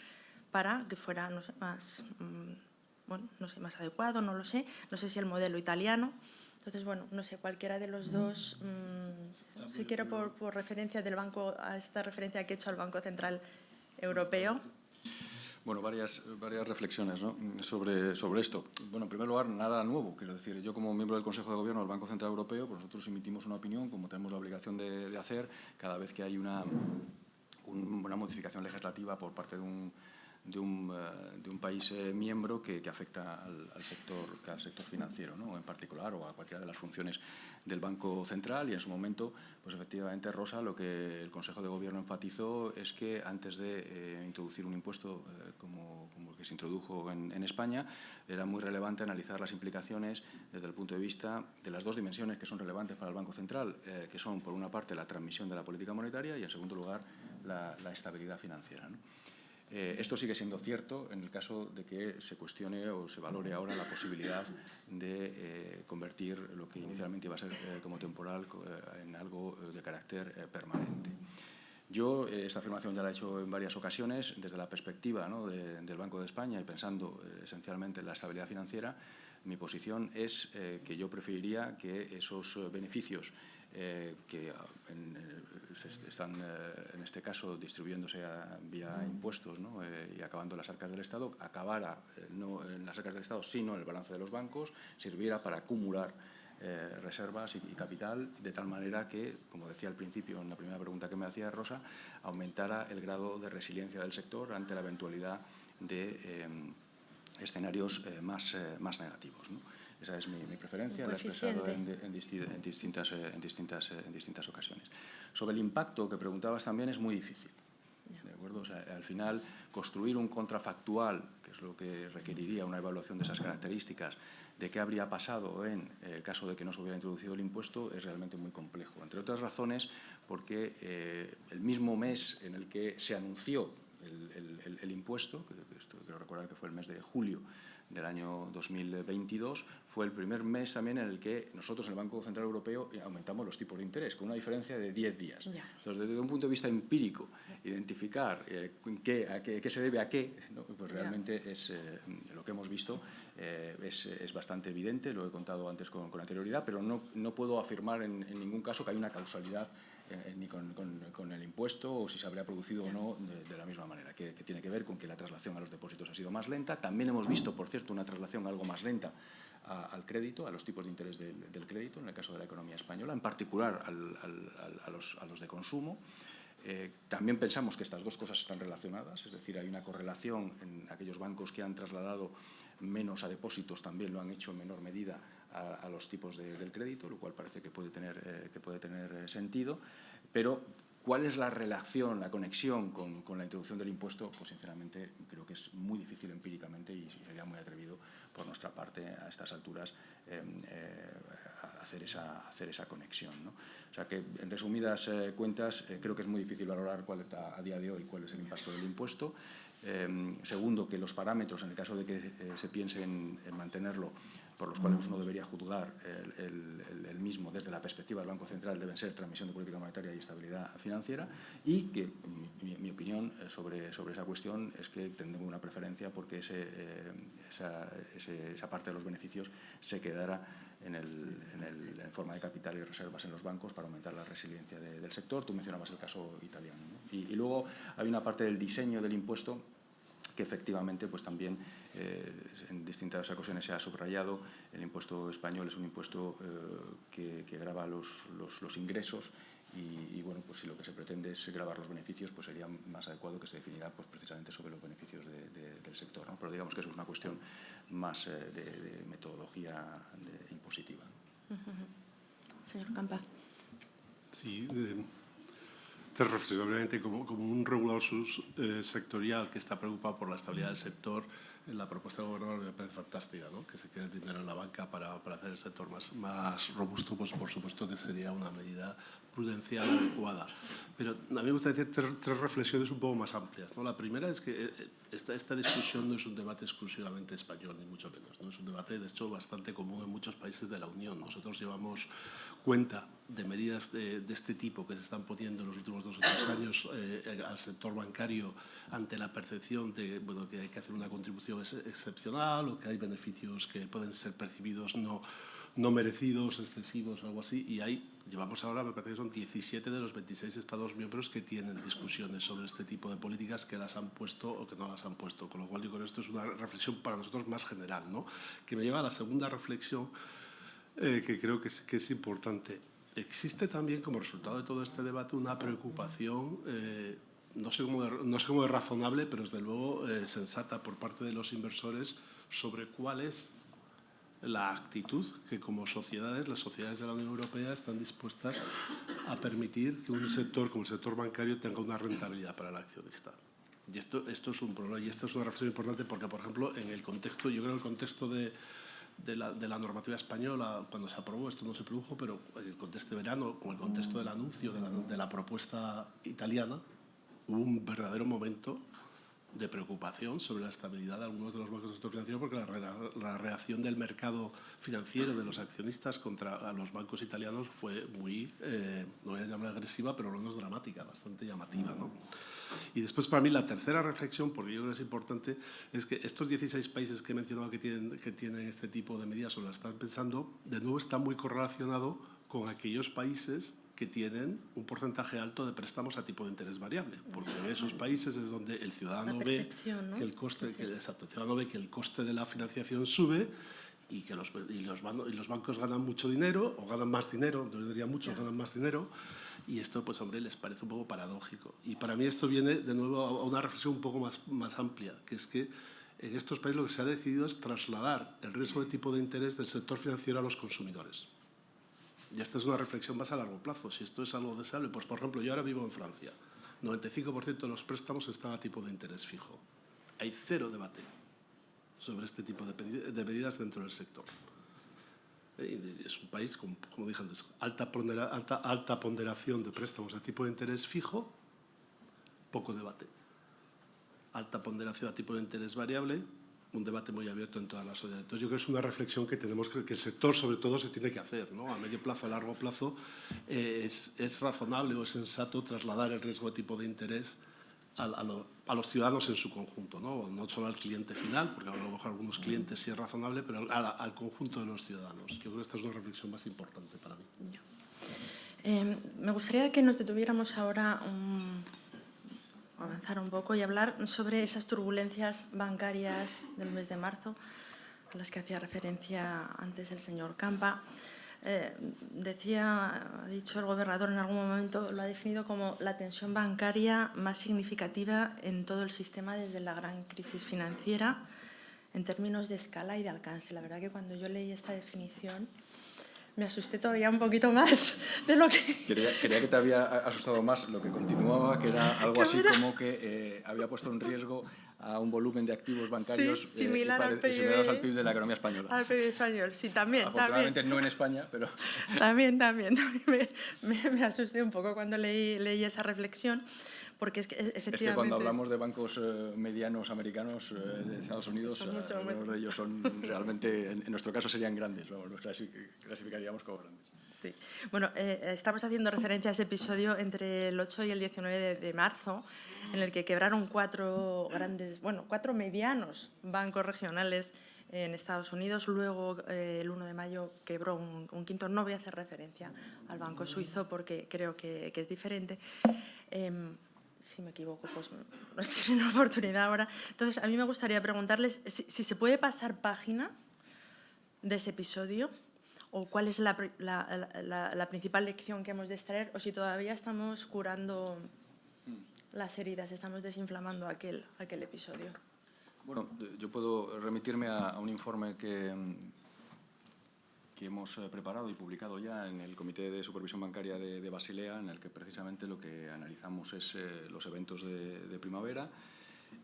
Speaker 1: para que fuera, no sé, más adecuado? No lo sé. No sé si el modelo italiano. Entonces, bueno, no sé, cualquiera de los dos, si quiero por referencia del banco, a esta referencia que he hecho al Banco Central Europeo.
Speaker 2: Bueno, varias reflexiones, ¿no?, sobre esto. Bueno, en primer lugar, nada nuevo. Quiero decir, yo como miembro del Consejo de Gobierno del Banco Central Europeo, pues nosotros emitimos una opinión, como tenemos la obligación de hacer, cada vez que hay una modificación legislativa por parte de un país miembro que afecta al sector financiero, ¿no?, en particular, o a cualquiera de las funciones del Banco Central. Y en su momento, pues efectivamente, Rosa, lo que el Consejo de Gobierno enfatizó es que antes de introducir un impuesto como el que se introdujo en España, era muy relevante analizar las implicaciones desde el punto de vista de las dos dimensiones que son relevantes para el Banco Central, que son, por una parte, la transmisión de la política monetaria y, en segundo lugar, la estabilidad financiera, ¿no? Esto sigue siendo cierto en el caso de que se cuestione o se valore ahora la posibilidad de convertir lo que inicialmente iba a ser como temporal en algo de carácter permanente. Yo esta afirmación ya la he hecho en varias ocasiones desde la perspectiva, ¿no?, del Banco de España y pensando esencialmente en la estabilidad financiera. Mi posición es que yo preferiría que esos beneficios que están, en este caso, distribuyéndose vía impuestos, ¿no?, y acabando en las arcas del Estado, acabara no en las arcas del Estado, sino en el balance de los bancos, sirviera para acumular reservas y capital, de tal manera que, como decía al principio en la primera pregunta que me hacía Rosa, aumentara el grado de resiliencia del sector ante la eventualidad de escenarios más negativos, ¿no? Esa es mi preferencia, la he expresado en distintas ocasiones. Sobre el impacto que preguntabas también es muy difícil. ¿De acuerdo? O sea, al final, construir un contrafactual, que es lo que requeriría una evaluación de esas características, de qué habría pasado en el caso de que no se hubiera introducido el impuesto, es realmente muy complejo. Entre otras razones, porque el mismo mes en el que se anunció el impuesto, que esto quiero recordar que fue el mes de julio del año 2022, fue el primer mes también en el que nosotros en el Banco Central Europeo aumentamos los tipos de interés, con una diferencia de 10 días. Entonces, desde un punto de vista empírico, identificar a qué se debe a qué, ¿no?, pues realmente es lo que hemos visto es bastante evidente, lo he contado antes con anterioridad, pero no puedo afirmar en ningún caso que hay una causalidad ni con el impuesto o si se habría producido o no de la misma manera, que tiene que ver con que la traslación a los depósitos ha sido más lenta. También hemos visto, por cierto, una traslación algo más lenta al crédito, a los tipos de interés del crédito, en el caso de la economía española, en particular a los de consumo. También pensamos que estas dos cosas están relacionadas, es decir, hay una correlación en aquellos bancos que han trasladado menos a depósitos, también lo han hecho en menor medida a los tipos del crédito, lo cual parece que puede tener sentido. Pero, ¿cuál es la relación, la conexión con la introducción del impuesto? Pues, sinceramente, creo que es muy difícil empíricamente y sería muy atrevido por nuestra parte a estas alturas hacer esa conexión, ¿no? O sea que, en resumidas cuentas, creo que es muy difícil valorar a día de hoy cuál es el impacto del impuesto. Segundo, que los parámetros, en el caso de que se piense en mantenerlo, por los cuales uno debería juzgar el mismo desde la perspectiva del Banco Central, deben ser transmisión de política monetaria y estabilidad financiera, y que mi opinión sobre esa cuestión es que tendré una preferencia porque esa parte de los beneficios se quedara en forma de capital y reservas en los bancos para aumentar la resiliencia del sector. Tú mencionabas el caso italiano, ¿no? Y luego hay una parte del diseño del impuesto que efectivamente pues también en distintas ocasiones se ha subrayado. El impuesto español es un impuesto que grava los ingresos y bueno, pues si lo que se pretende es gravar los beneficios, pues sería más adecuado que se definiera pues precisamente sobre los beneficios del sector, ¿no? Pero digamos que eso es una cuestión más de metodología impositiva.
Speaker 1: Señor Campa.
Speaker 3: Sí, tres reflexiones. Obviamente, como un regulador sectorial que está preocupado por la estabilidad del sector, la propuesta del gobernador me parece fantástica, ¿no? Que se quede dinero en la banca para hacer el sector más robusto, pues por supuesto que sería una medida prudencial adecuada. Pero a mí me gusta decir tres reflexiones un poco más amplias, ¿no? La primera es que esta discusión no es un debate exclusivamente español, ni mucho menos, ¿no? Es un debate, de hecho, bastante común en muchos países de la Unión. Nosotros llevamos cuenta de medidas de este tipo que se están poniendo en los últimos 2 o 3 años al sector bancario ante la percepción de que hay que hacer una contribución excepcional o que hay beneficios que pueden ser percibidos no no merecidos, excesivos o algo así, y llevamos ahora, me parece que son 17 de los 26 Estados miembros que tienen discusiones sobre este tipo de políticas, que las han puesto o que no las han puesto, con lo cual yo creo que esto es una reflexión para nosotros más general, ¿no? Que me lleva a la segunda reflexión, que creo que es importante. Existe también, como resultado de todo este debate, una preocupación, no sé cómo es razonable, pero desde luego sensata por parte de los inversores sobre cuál es la actitud que como sociedades, las sociedades de la Unión Europea están dispuestas a permitir que un sector como el sector bancario tenga una rentabilidad para el accionista. Y esto es un problema, y esta es una reflexión importante porque, por ejemplo, en el contexto, yo creo que el contexto de la normativa española, cuando se aprobó, esto no se produjo, pero en el contexto de verano, con el contexto del anuncio de la propuesta italiana, hubo un verdadero momento de preocupación sobre la estabilidad de algunos de los bancos del sector financiero, porque la reacción del mercado financiero, de los accionistas contra los bancos italianos fue muy, no voy a llamar agresiva, pero no es dramática, bastante llamativa, ¿no? Y después, para mí, la tercera reflexión, porque yo creo que es importante, es que estos 16 países que he mencionado que tienen este tipo de medidas o las están pensando, de nuevo está muy correlacionado con aquellos países que tienen un porcentaje alto de préstamos a tipo de interés variable, porque en esos países es donde el ciudadano ve que el coste, el ciudadano ve que el coste de la financiación sube y que los bancos ganan mucho dinero, o ganan más dinero, yo diría muchos ganan más dinero, y esto, pues hombre, les parece un poco paradójico. Y para mí esto viene de nuevo a una reflexión un poco más amplia, que es que en estos países lo que se ha decidido es trasladar el riesgo de tipo de interés del sector financiero a los consumidores. Y esta es una reflexión más a largo plazo. Si esto es algo deseable, pues por ejemplo, yo ahora vivo en Francia. 95% de los préstamos están a tipo de interés fijo. Hay cero debate sobre este tipo de medidas dentro del sector. Es un país, como dije antes, alta ponderación de préstamos a tipo de interés fijo, poco debate. Alta ponderación a tipo de interés variable, un debate muy abierto en toda la sociedad. Entonces yo creo que es una reflexión que tenemos que el sector sobre todo se tiene que hacer, ¿no? A medio plazo, a largo plazo, es razonable o es sensato trasladar el riesgo de tipo de interés a los ciudadanos en su conjunto, ¿no? No solo al cliente final, porque a lo mejor algunos clientes sí es razonable, pero al conjunto de los ciudadanos. Yo creo que esta es una reflexión más importante para mí.
Speaker 1: Me gustaría que nos detuviéramos ahora avanzar un poco y hablar sobre esas turbulencias bancarias del mes de marzo, a las que hacía referencia antes el señor Campa. Ha dicho el gobernador en algún momento, lo ha definido como la tensión bancaria más significativa en todo el sistema desde la gran crisis financiera, en términos de escala y de alcance. La verdad que cuando yo leí esta definición me asusté todavía un poquito más de lo que...
Speaker 2: Creía que te había asustado más lo que continuaba, que era algo así como que había puesto en riesgo a un volumen de activos bancarios
Speaker 1: similares al
Speaker 2: PIB de la economía española.
Speaker 1: Al PIB español, sí, también.
Speaker 2: Afortunadamente no en España, pero...
Speaker 1: También me asusté un poco cuando leí esa reflexión, porque es que efectivamente...
Speaker 2: Es que cuando hablamos de bancos medianos americanos de Estados Unidos, algunos de ellos son realmente, en nuestro caso serían grandes, vamos, los clasificaríamos como grandes.
Speaker 1: Sí. Bueno, estamos haciendo referencia a ese episodio entre el 8 y el 19 de marzo, en el que quebraron cuatro medianos bancos regionales en Estados Unidos. Luego, el 1 de mayo, quebró un quinto. No voy a hacer referencia al banco suizo porque creo que es diferente. Si me equivoco, pues no tienen oportunidad ahora. Entonces, a mí me gustaría preguntarles si se puede pasar página de ese episodio, o cuál es la principal lección que hemos de extraer, o si todavía estamos curando las heridas, estamos desinflamando aquel episodio.
Speaker 2: Bueno, yo puedo remitirme a un informe que hemos preparado y publicado ya en el Comité de Supervisión Bancaria de Basilea, en el que precisamente lo que analizamos es los eventos de primavera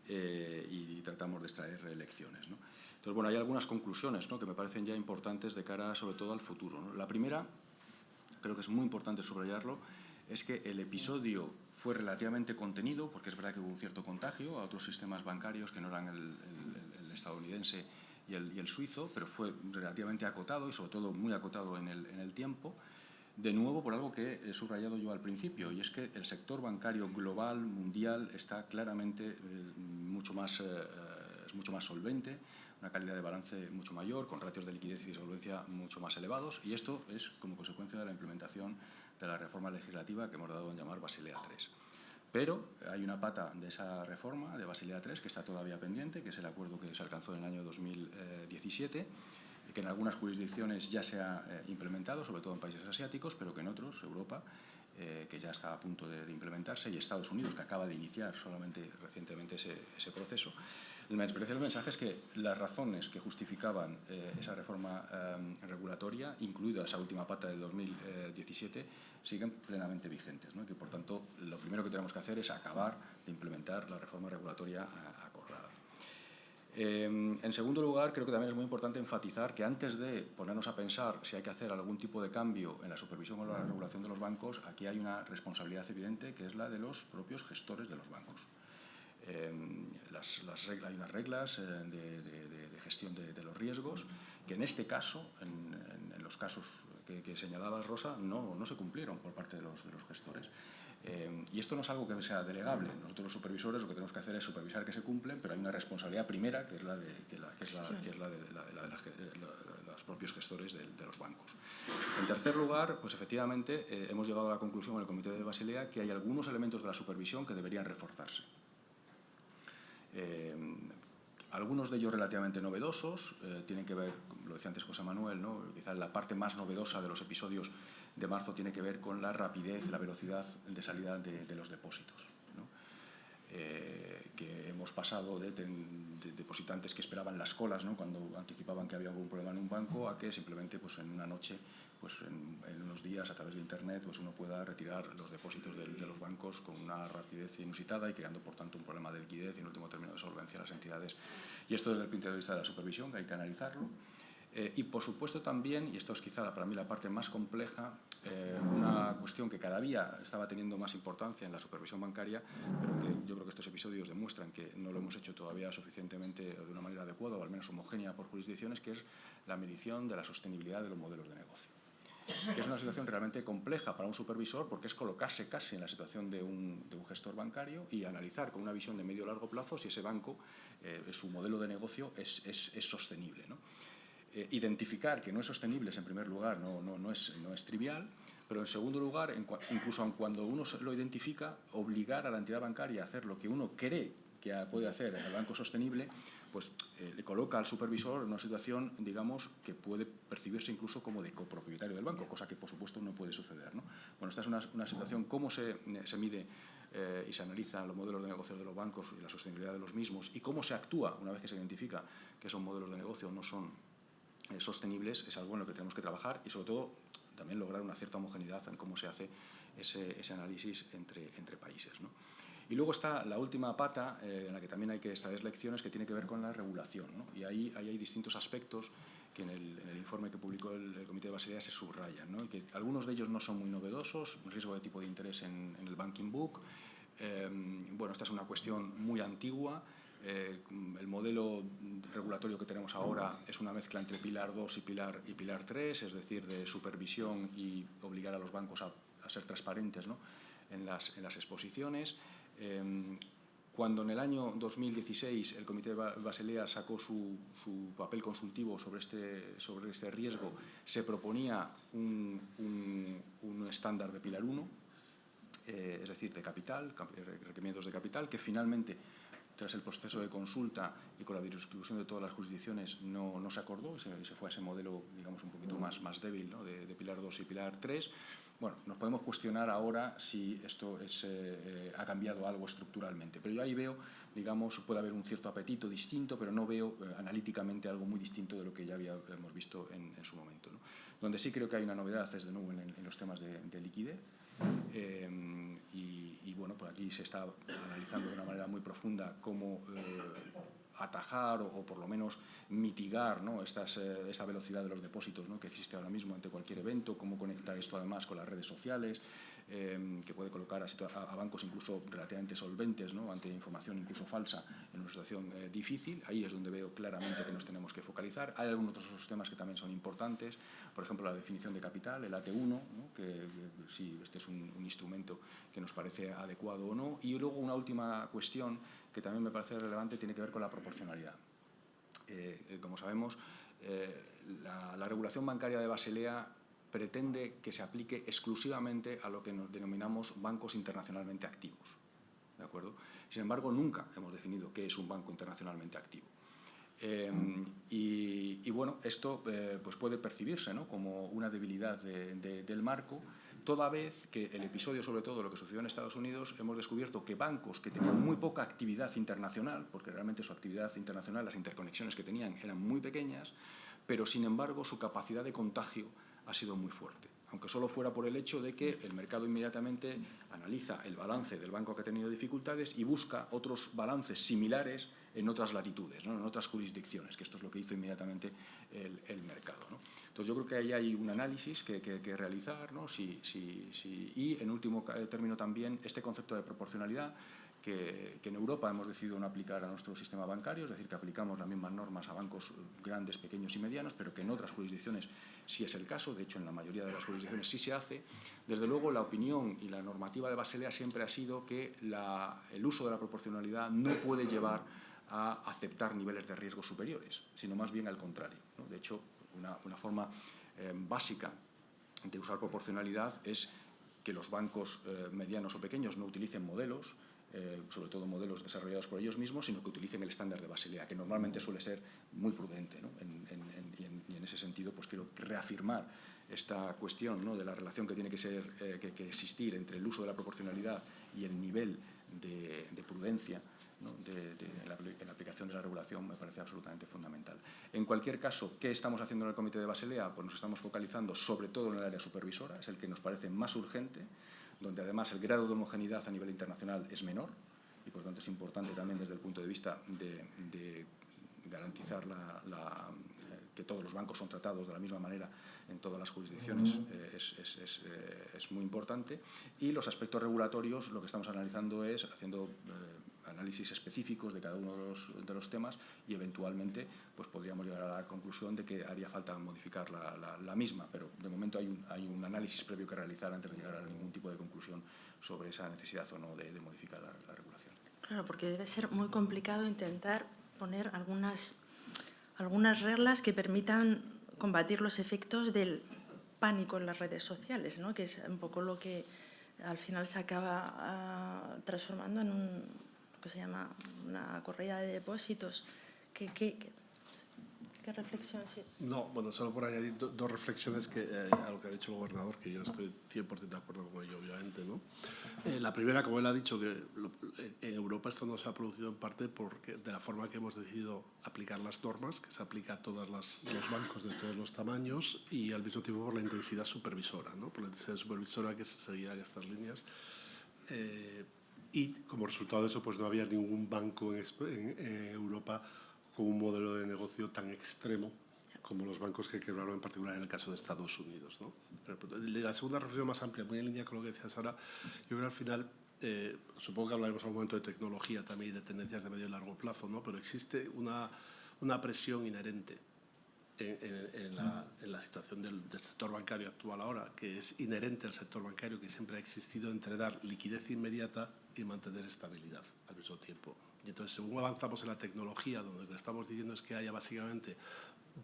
Speaker 2: y tratamos de extraer lecciones, ¿no? Entonces, bueno, hay algunas conclusiones, ¿no?, que me parecen ya importantes de cara sobre todo al futuro, ¿no? La primera, creo que es muy importante subrayarlo, es que el episodio fue relativamente contenido, porque es verdad que hubo un cierto contagio a otros sistemas bancarios que no eran el estadounidense y el suizo, pero fue relativamente acotado y sobre todo muy acotado en el tiempo, de nuevo por algo que he subrayado yo al principio, y es que el sector bancario global, mundial, está claramente mucho más mucho más solvente, una calidad de balance mucho mayor, con ratios de liquidez y solvencia mucho más elevados, y esto es como consecuencia de la implementación de la reforma legislativa que hemos dado en llamar Basilea III. Pero hay una pata de esa reforma de Basilea III que está todavía pendiente, que es el acuerdo que se alcanzó en el año 2017, que en algunas jurisdicciones ya se ha implementado, sobre todo en países asiáticos, pero que en otros, Europa, que ya está a punto de implementarse, y Estados Unidos, que acaba de iniciar solamente recientemente ese proceso. El mensaje es que las razones que justificaban esa reforma regulatoria, incluida esa última pata del 2017, siguen plenamente vigentes, ¿no? Y que, por tanto, lo primero que tenemos que hacer es acabar de implementar la reforma regulatoria acordada. En segundo lugar, creo que también es muy importante enfatizar que antes de ponernos a pensar si hay que hacer algún tipo de cambio en la supervisión o la regulación de los bancos, aquí hay una responsabilidad evidente que es la de los propios gestores de los bancos. Hay unas reglas de gestión de los riesgos que en este caso, en los casos que señalaba Rosa, no se cumplieron por parte de los gestores. Y esto no es algo que sea delegable. Nosotros los supervisores lo que tenemos que hacer es supervisar que se cumplen, pero hay una responsabilidad primera que es la de los propios gestores de los bancos. En tercer lugar, pues efectivamente hemos llegado a la conclusión en el Comité de Basilea que hay algunos elementos de la supervisión que deberían reforzarse. Algunos de ellos relativamente novedosos, tienen que ver, lo decía antes José Manuel, ¿no? Quizás la parte más novedosa de los episodios de marzo tiene que ver con la rapidez, la velocidad de salida de los depósitos, ¿no? Que hemos pasado de depositantes que esperaban las colas, ¿no? Cuando anticipaban que había algún problema en un banco, a que simplemente pues, en una noche, pues, en unos días, a través de Internet, pues, uno pueda retirar los depósitos de los bancos con una rapidez inusitada y creando, por tanto, un problema de liquidez y, en último término, de solvencia a las entidades. Y esto desde el punto de vista de la supervisión, que hay que analizarlo. Y, por supuesto, también, y esto es quizá para mí la parte más compleja, una cuestión que cada día estaba teniendo más importancia en la supervisión bancaria, pero que yo creo que estos episodios demuestran que no lo hemos hecho todavía suficientemente de una manera adecuada o al menos homogénea por jurisdicciones, que es la medición de la sostenibilidad de los modelos de negocio. Que es una situación realmente compleja para un supervisor porque es colocarse casi en la situación de un gestor bancario y analizar con una visión de medio o largo plazo si ese banco, su modelo de negocio es sostenible, ¿no? Identificar que no es sostenible en primer lugar no es trivial, pero en segundo lugar, incluso cuando uno lo identifica, obligar a la entidad bancaria a hacer lo que uno cree que puede hacer el banco sostenible, pues le coloca al supervisor en una situación, digamos, que puede percibirse incluso como de copropietario del banco, cosa que por supuesto no puede suceder, ¿no? Bueno, esta es una situación, cómo se mide y se analizan los modelos de negocio de los bancos y la sostenibilidad de los mismos, y cómo se actúa una vez que se identifica que esos modelos de negocio no son sostenibles, es algo en lo que tenemos que trabajar y sobre todo también lograr una cierta homogeneidad en cómo se hace ese análisis entre países, ¿no? Y luego está la última pata, en la que también hay que extraer lecciones, que tiene que ver con la regulación, ¿no? Y ahí hay distintos aspectos que en el informe que publicó el Comité de Basilea se subrayan, ¿no? Y que algunos de ellos no son muy novedosos, un riesgo de tipo de interés en el Banking Book. Bueno, esta es una cuestión muy antigua. El modelo regulatorio que tenemos ahora es una mezcla entre Pilar 2 y Pilar 3, es decir, de supervisión y obligar a los bancos a ser transparentes, ¿no? en las exposiciones. Cuando en el año 2016 el Comité de Basilea sacó su papel consultivo sobre este riesgo, se proponía un estándar de Pilar 1, es decir, de capital, requerimientos de capital, que finalmente, tras el proceso de consulta y con la distribución de todas las jurisdicciones, no se acordó y se fue a ese modelo, digamos, un poquito más débil, ¿no? de Pilar 2 y Pilar 3. Bueno, nos podemos cuestionar ahora si esto ha cambiado algo estructuralmente, pero yo ahí veo, digamos, puede haber un cierto apetito distinto, pero no veo analíticamente algo muy distinto de lo que ya hemos visto en su momento, ¿no? Donde sí creo que hay una novedad es de nuevo en los temas de liquidez. Y bueno, por aquí se está analizando de una manera muy profunda cómo atajar o por lo menos mitigar, ¿no? esta velocidad de los depósitos, ¿no? que existe ahora mismo ante cualquier evento, cómo conectar esto además con las redes sociales, que puede colocar a bancos incluso relativamente solventes, ¿no? ante información incluso falsa en una situación difícil. Ahí es donde veo claramente que nos tenemos que focalizar. Hay algunos otros temas que también son importantes, por ejemplo la definición de capital, el AT1, ¿no? que si este es un instrumento que nos parece adecuado o no. Y luego una última cuestión que también me parece relevante tiene que ver con la proporcionalidad. Como sabemos, la regulación bancaria de Basilea pretende que se aplique exclusivamente a lo que nos denominamos bancos internacionalmente activos, ¿de acuerdo? Sin embargo, nunca hemos definido qué es un banco internacionalmente activo. Y bueno, esto pues puede percibirse, ¿no?, como una debilidad del marco, toda vez que el episodio, sobre todo lo que sucedió en Estados Unidos, hemos descubierto que bancos que tenían muy poca actividad internacional, porque realmente su actividad internacional, las interconexiones que tenían eran muy pequeñas, pero sin embargo su capacidad de contagio ha sido muy fuerte, aunque solo fuera por el hecho de que el mercado inmediatamente analiza el balance del banco que ha tenido dificultades y busca otros balances similares en otras latitudes, ¿no?, en otras jurisdicciones, que esto es lo que hizo inmediatamente el mercado, ¿no? Entonces, yo creo que ahí hay un análisis que realizar, ¿no? Y, en último término, también este concepto de proporcionalidad que en Europa hemos decidido no aplicar a nuestro sistema bancario, es decir, que aplicamos las mismas normas a bancos grandes, pequeños y medianos, pero que en otras jurisdicciones sí es el caso. De hecho, en la mayoría de las jurisdicciones sí se hace. Desde luego, la opinión y la normativa de Basilea siempre ha sido que el uso de la proporcionalidad no puede llevar a aceptar niveles de riesgo superiores, sino más bien al contrario, ¿no? De hecho, una forma básica de usar proporcionalidad es que los bancos medianos o pequeños no utilicen modelos, sobre todo modelos desarrollados por ellos mismos, sino que utilicen el estándar de Basilea, que normalmente suele ser muy prudente, ¿no? Y en ese sentido, pues quiero reafirmar esta cuestión, ¿no?, de la relación que tiene que existir entre el uso de la proporcionalidad y el nivel de prudencia, ¿no?, en la aplicación de la regulación, me parece absolutamente fundamental. En cualquier caso, ¿qué estamos haciendo en el Comité de Basilea? Pues nos estamos focalizando sobre todo en el área supervisora, es el que nos parece más urgente, donde además el grado de homogeneidad a nivel internacional es menor y por tanto es importante también desde el punto de vista de garantizar que todos los bancos son tratados de la misma manera en todas las jurisdicciones, es muy importante. Y los aspectos regulatorios, lo que estamos analizando es haciendo análisis específicos de cada uno de los temas y eventualmente pues podríamos llegar a la conclusión de que haría falta modificar la misma, pero de momento hay un análisis previo que realizar antes de llegar a ningún tipo de conclusión sobre esa necesidad o no de modificar la regulación.
Speaker 1: Claro, porque debe ser muy complicado intentar poner algunas reglas que permitan combatir los efectos del pánico en las redes sociales, ¿no?, que es un poco lo que al final se acaba transformando en lo que se llama una corrida de depósitos. ¿Qué reflexión? Sí.
Speaker 3: No, bueno, solo por añadir dos reflexiones a lo que ha dicho el gobernador, que yo estoy 100% de acuerdo con ello, obviamente, ¿no? La primera, como él ha dicho, que en Europa esto no se ha producido en parte porque de la forma que hemos decidido aplicar las normas, que se aplica a todos los bancos de todos los tamaños, y al mismo tiempo por la intensidad supervisora, ¿no?, por la intensidad supervisora que se seguía en estas líneas. Y como resultado de eso, pues no había ningún banco en Europa con un modelo de negocio tan extremo como los bancos que quebraron, en particular en el caso de Estados Unidos, ¿no? La segunda reflexión más amplia, muy en línea con lo que decías ahora, yo creo que al final, supongo que hablaremos en un momento de tecnología también y de tendencias de medio y largo plazo, ¿no?, pero existe una presión inherente en la situación del sector bancario actual ahora, que es inherente al sector bancario, que siempre ha existido, entre dar liquidez inmediata y mantener estabilidad al mismo tiempo. Y entonces, según avanzamos en la tecnología, donde lo que estamos diciendo es que haya básicamente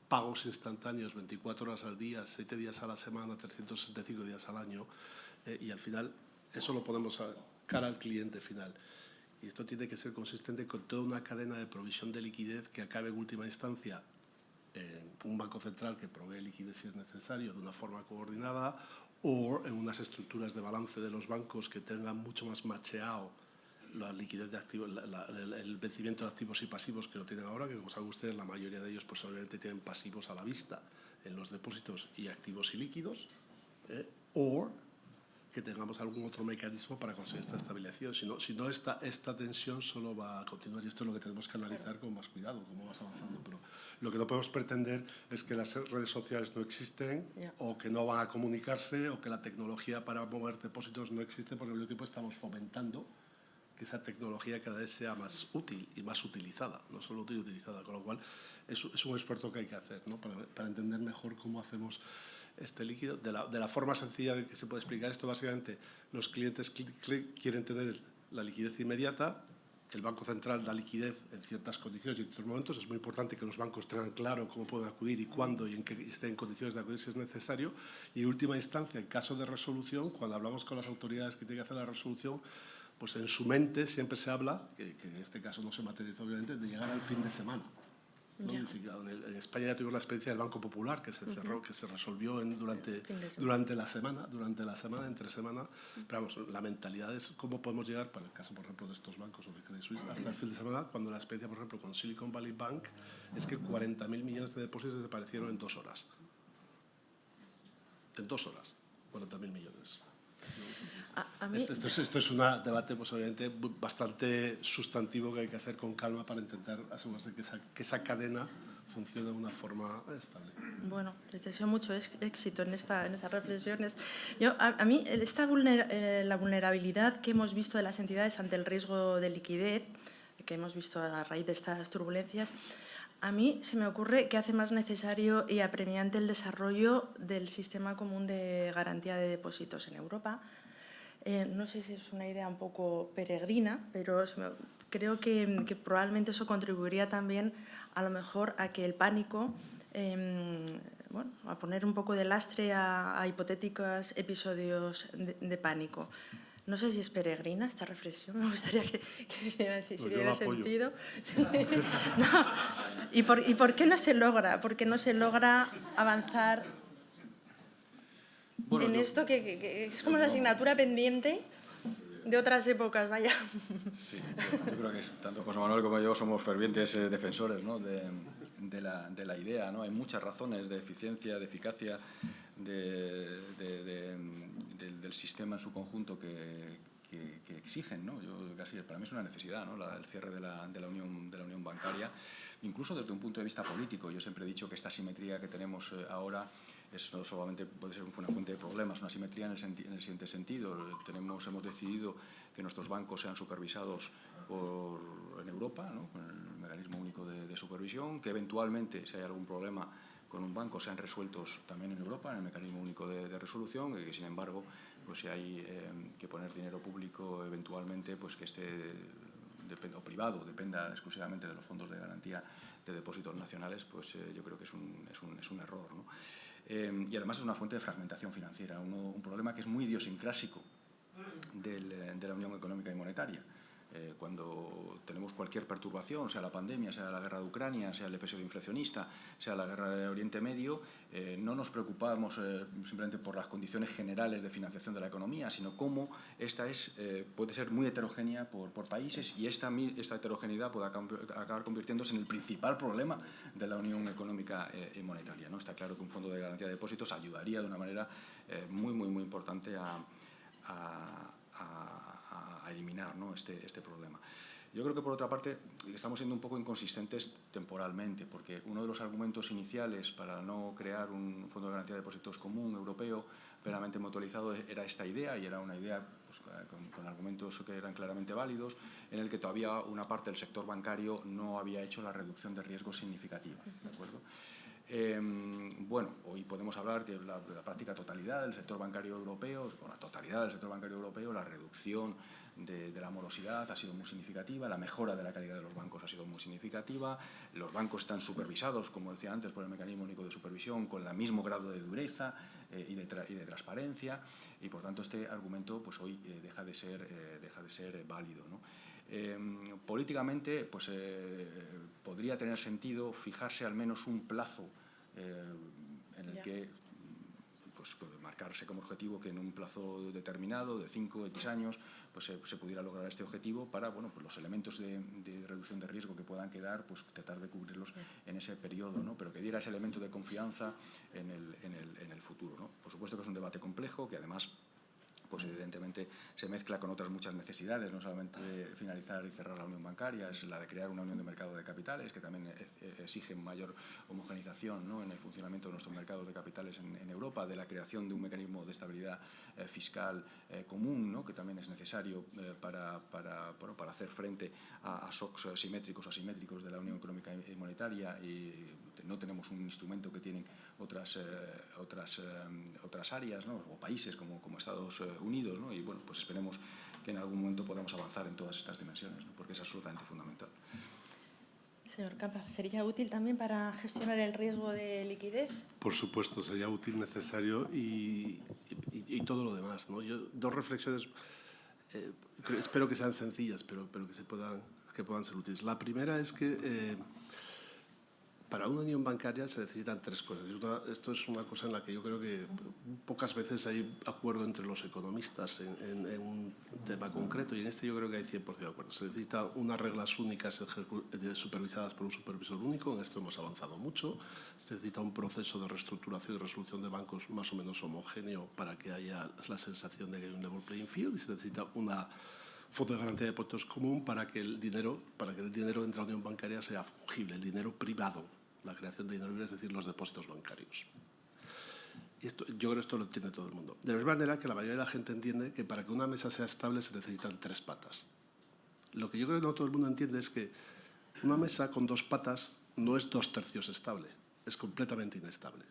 Speaker 3: pagos instantáneos 24 horas al día, 7 días a la semana, 365 días al año, y al final eso lo ponemos a cara al cliente final. Y esto tiene que ser consistente con toda una cadena de provisión de liquidez que acabe en última instancia en un banco central que provee liquidez si es necesario de una forma coordinada, o en unas estructuras de balance de los bancos que tengan mucho más macheado la liquidez de activos, el vencimiento de activos y pasivos que lo tienen ahora, que como saben ustedes, la mayoría de ellos pues obviamente tienen pasivos a la vista en los depósitos y activos y líquidos, o que tengamos algún otro mecanismo para conseguir esta estabilización. Si no esta tensión solo va a continuar, y esto es lo que tenemos que analizar con más cuidado, cómo vas avanzando. Pero lo que no podemos pretender es que las redes sociales no existen, o que no van a comunicarse, o que la tecnología para mover depósitos no existe, porque al mismo tiempo estamos fomentando que esa tecnología cada vez sea más útil y más utilizada, no solo útil y utilizada, con lo cual es un esfuerzo que hay que hacer, ¿no?, para entender mejor cómo hacemos este líquido. De la forma sencilla que se puede explicar esto, básicamente los clientes quieren tener la liquidez inmediata, el Banco Central da liquidez en ciertas condiciones y en ciertos momentos. Es muy importante que los bancos tengan claro cómo pueden acudir y cuándo y en qué estén en condiciones de acudir si es necesario. Y en última instancia, en caso de resolución, cuando hablamos con las autoridades que tienen que hacer la resolución, pues en su mente siempre se habla, que en este caso no se materializó obviamente, de llegar al fin de semana. ¿no? En España ya tuvimos la experiencia del Banco Popular, que se cerró, que se resolvió durante la semana, entre semana. Pero vamos, la mentalidad es cómo podemos llegar, para el caso, por ejemplo, de estos bancos o de Credit Suisse, hasta el fin de semana, cuando la experiencia, por ejemplo, con Silicon Valley Bank, es que 40.000 millones de depósitos desaparecieron en 2 horas. En 2 horas, 40.000 millones. Esto es un debate, pues obviamente, bastante sustantivo que hay que hacer con calma para intentar asegurarse que esa cadena funcione de una forma estable.
Speaker 1: Bueno, les deseo mucho éxito en estas reflexiones. A mí, la vulnerabilidad que hemos visto de las entidades ante el riesgo de liquidez, que hemos visto a raíz de estas turbulencias, a mí se me ocurre que hace más necesario y apremiante el desarrollo del sistema común de garantía de depósitos en Europa. No sé si es una idea un poco peregrina, pero creo que probablemente eso contribuiría también a lo mejor a que el pánico, a poner un poco de lastre a hipotéticos episodios de pánico. No sé si es peregrina esta reflexión, me gustaría que si diera sentido. Sí. No. ¿Y por qué no se logra? ¿Por qué no se logra avanzar en esto que es como la asignatura pendiente de otras épocas, vaya?
Speaker 2: Sí, yo creo que tanto José Manuel como yo somos fervientes defensores, ¿no? de la idea, ¿no? Hay muchas razones de eficiencia, de eficacia del sistema en su conjunto que exigen, ¿no? Para mí es una necesidad, ¿no? El cierre de la unión bancaria, incluso desde un punto de vista político. Yo siempre he dicho que esta asimetría que tenemos ahora no solamente puede ser una fuente de problemas, una asimetría en el siguiente sentido. Hemos decidido que nuestros bancos sean supervisados en Europa, ¿no? Con el mecanismo único de supervisión, que eventualmente, si hay algún problema con un banco, sean resueltos también en Europa, en el mecanismo único de resolución, y que, sin embargo, pues si hay que poner dinero público eventualmente, pues que o privado, dependa exclusivamente de los fondos de garantía de depósitos nacionales, pues yo creo que es un error, ¿no? Y además es una fuente de fragmentación financiera, un problema que es muy idiosincrásico de la Unión Económica y Monetaria. Cuando tenemos cualquier perturbación, sea la pandemia, sea la guerra de Ucrania, sea el episodio inflacionista, sea la guerra de Oriente Medio, no nos preocupamos simplemente por las condiciones generales de financiación de la economía, sino cómo esta puede ser muy heterogénea por países, y esta heterogeneidad puede acabar convirtiéndose en el principal problema de la Unión Económica y Monetaria, ¿no? Está claro que un fondo de garantía de depósitos ayudaría de una manera muy importante a eliminar, ¿no? este problema. Yo creo que, por otra parte, estamos siendo un poco inconsistentes temporalmente, porque uno de los argumentos iniciales para no crear un fondo de garantía de depósitos común europeo plenamente mutualizado era esta idea, y era una idea pues, con argumentos que eran claramente válidos, en el que todavía una parte del sector bancario no había hecho la reducción de riesgo significativa, ¿de acuerdo? Bueno, hoy podemos hablar de la práctica totalidad del sector bancario europeo, con la totalidad del sector bancario europeo, la reducción de la morosidad ha sido muy significativa, la mejora de la calidad de los bancos ha sido muy significativa, los bancos están supervisados, como decía antes, por el mecanismo único de supervisión, con el mismo grado de dureza y de transparencia, y por tanto este argumento pues hoy deja de ser válido, ¿no? Políticamente pues, podría tener sentido fijarse al menos un plazo en el que pues, marcarse como objetivo que en un plazo determinado de 5x años pues, se pudiera lograr este objetivo para pues, los elementos de reducción de riesgo que puedan quedar, pues tratar de cubrirlos en ese periodo, ¿no? Pero que diera ese elemento de confianza en el futuro, ¿no? Por supuesto que es un debate complejo, que además pues evidentemente se mezcla con otras muchas necesidades, no solamente finalizar y cerrar la unión bancaria, es la de crear una unión de mercado de capitales, que también exige mayor homogeneización, ¿no? en el funcionamiento de nuestros mercados de capitales en Europa, de la creación de un mecanismo de estabilidad fiscal común, ¿no? que también es necesario para hacer frente a shocks simétricos o asimétricos de la unión económica y monetaria, y no tenemos un instrumento que tienen otras áreas, ¿no? o países como Estados Unidos, ¿no? Y bueno, pues esperemos en algún momento podamos avanzar en todas estas dimensiones, ¿no? Porque es absolutamente fundamental.
Speaker 1: Señor Campa, ¿sería útil también para gestionar el riesgo de liquidez?
Speaker 3: Por supuesto, sería útil, necesario y todo lo demás, ¿no? Yo, dos reflexiones, espero que sean sencillas, pero que puedan ser útiles. La primera es que para una unión bancaria se necesitan tres cosas. Esto es una cosa en la que yo creo que pocas veces hay acuerdo entre los economistas en un tema concreto, y en este yo creo que hay 100% de acuerdo. Se necesitan unas reglas únicas supervisadas por un supervisor único, en esto hemos avanzado mucho. Se necesita un proceso de reestructuración y resolución de bancos más o menos homogéneo para que haya la sensación de que hay un level playing field, y se necesita una fondo de garantía de depósitos común para que el dinero dentro de la unión bancaria sea fungible, el dinero privado, la creación de dinero libre, es decir, los depósitos bancarios. Y esto, yo creo que esto lo entiende todo el mundo. De la misma manera que la mayoría de la gente entiende que para que una mesa sea estable se necesitan tres patas. Lo que yo creo que no todo el mundo entiende es que una mesa con dos patas no es 2/3 estable, es completamente inestable.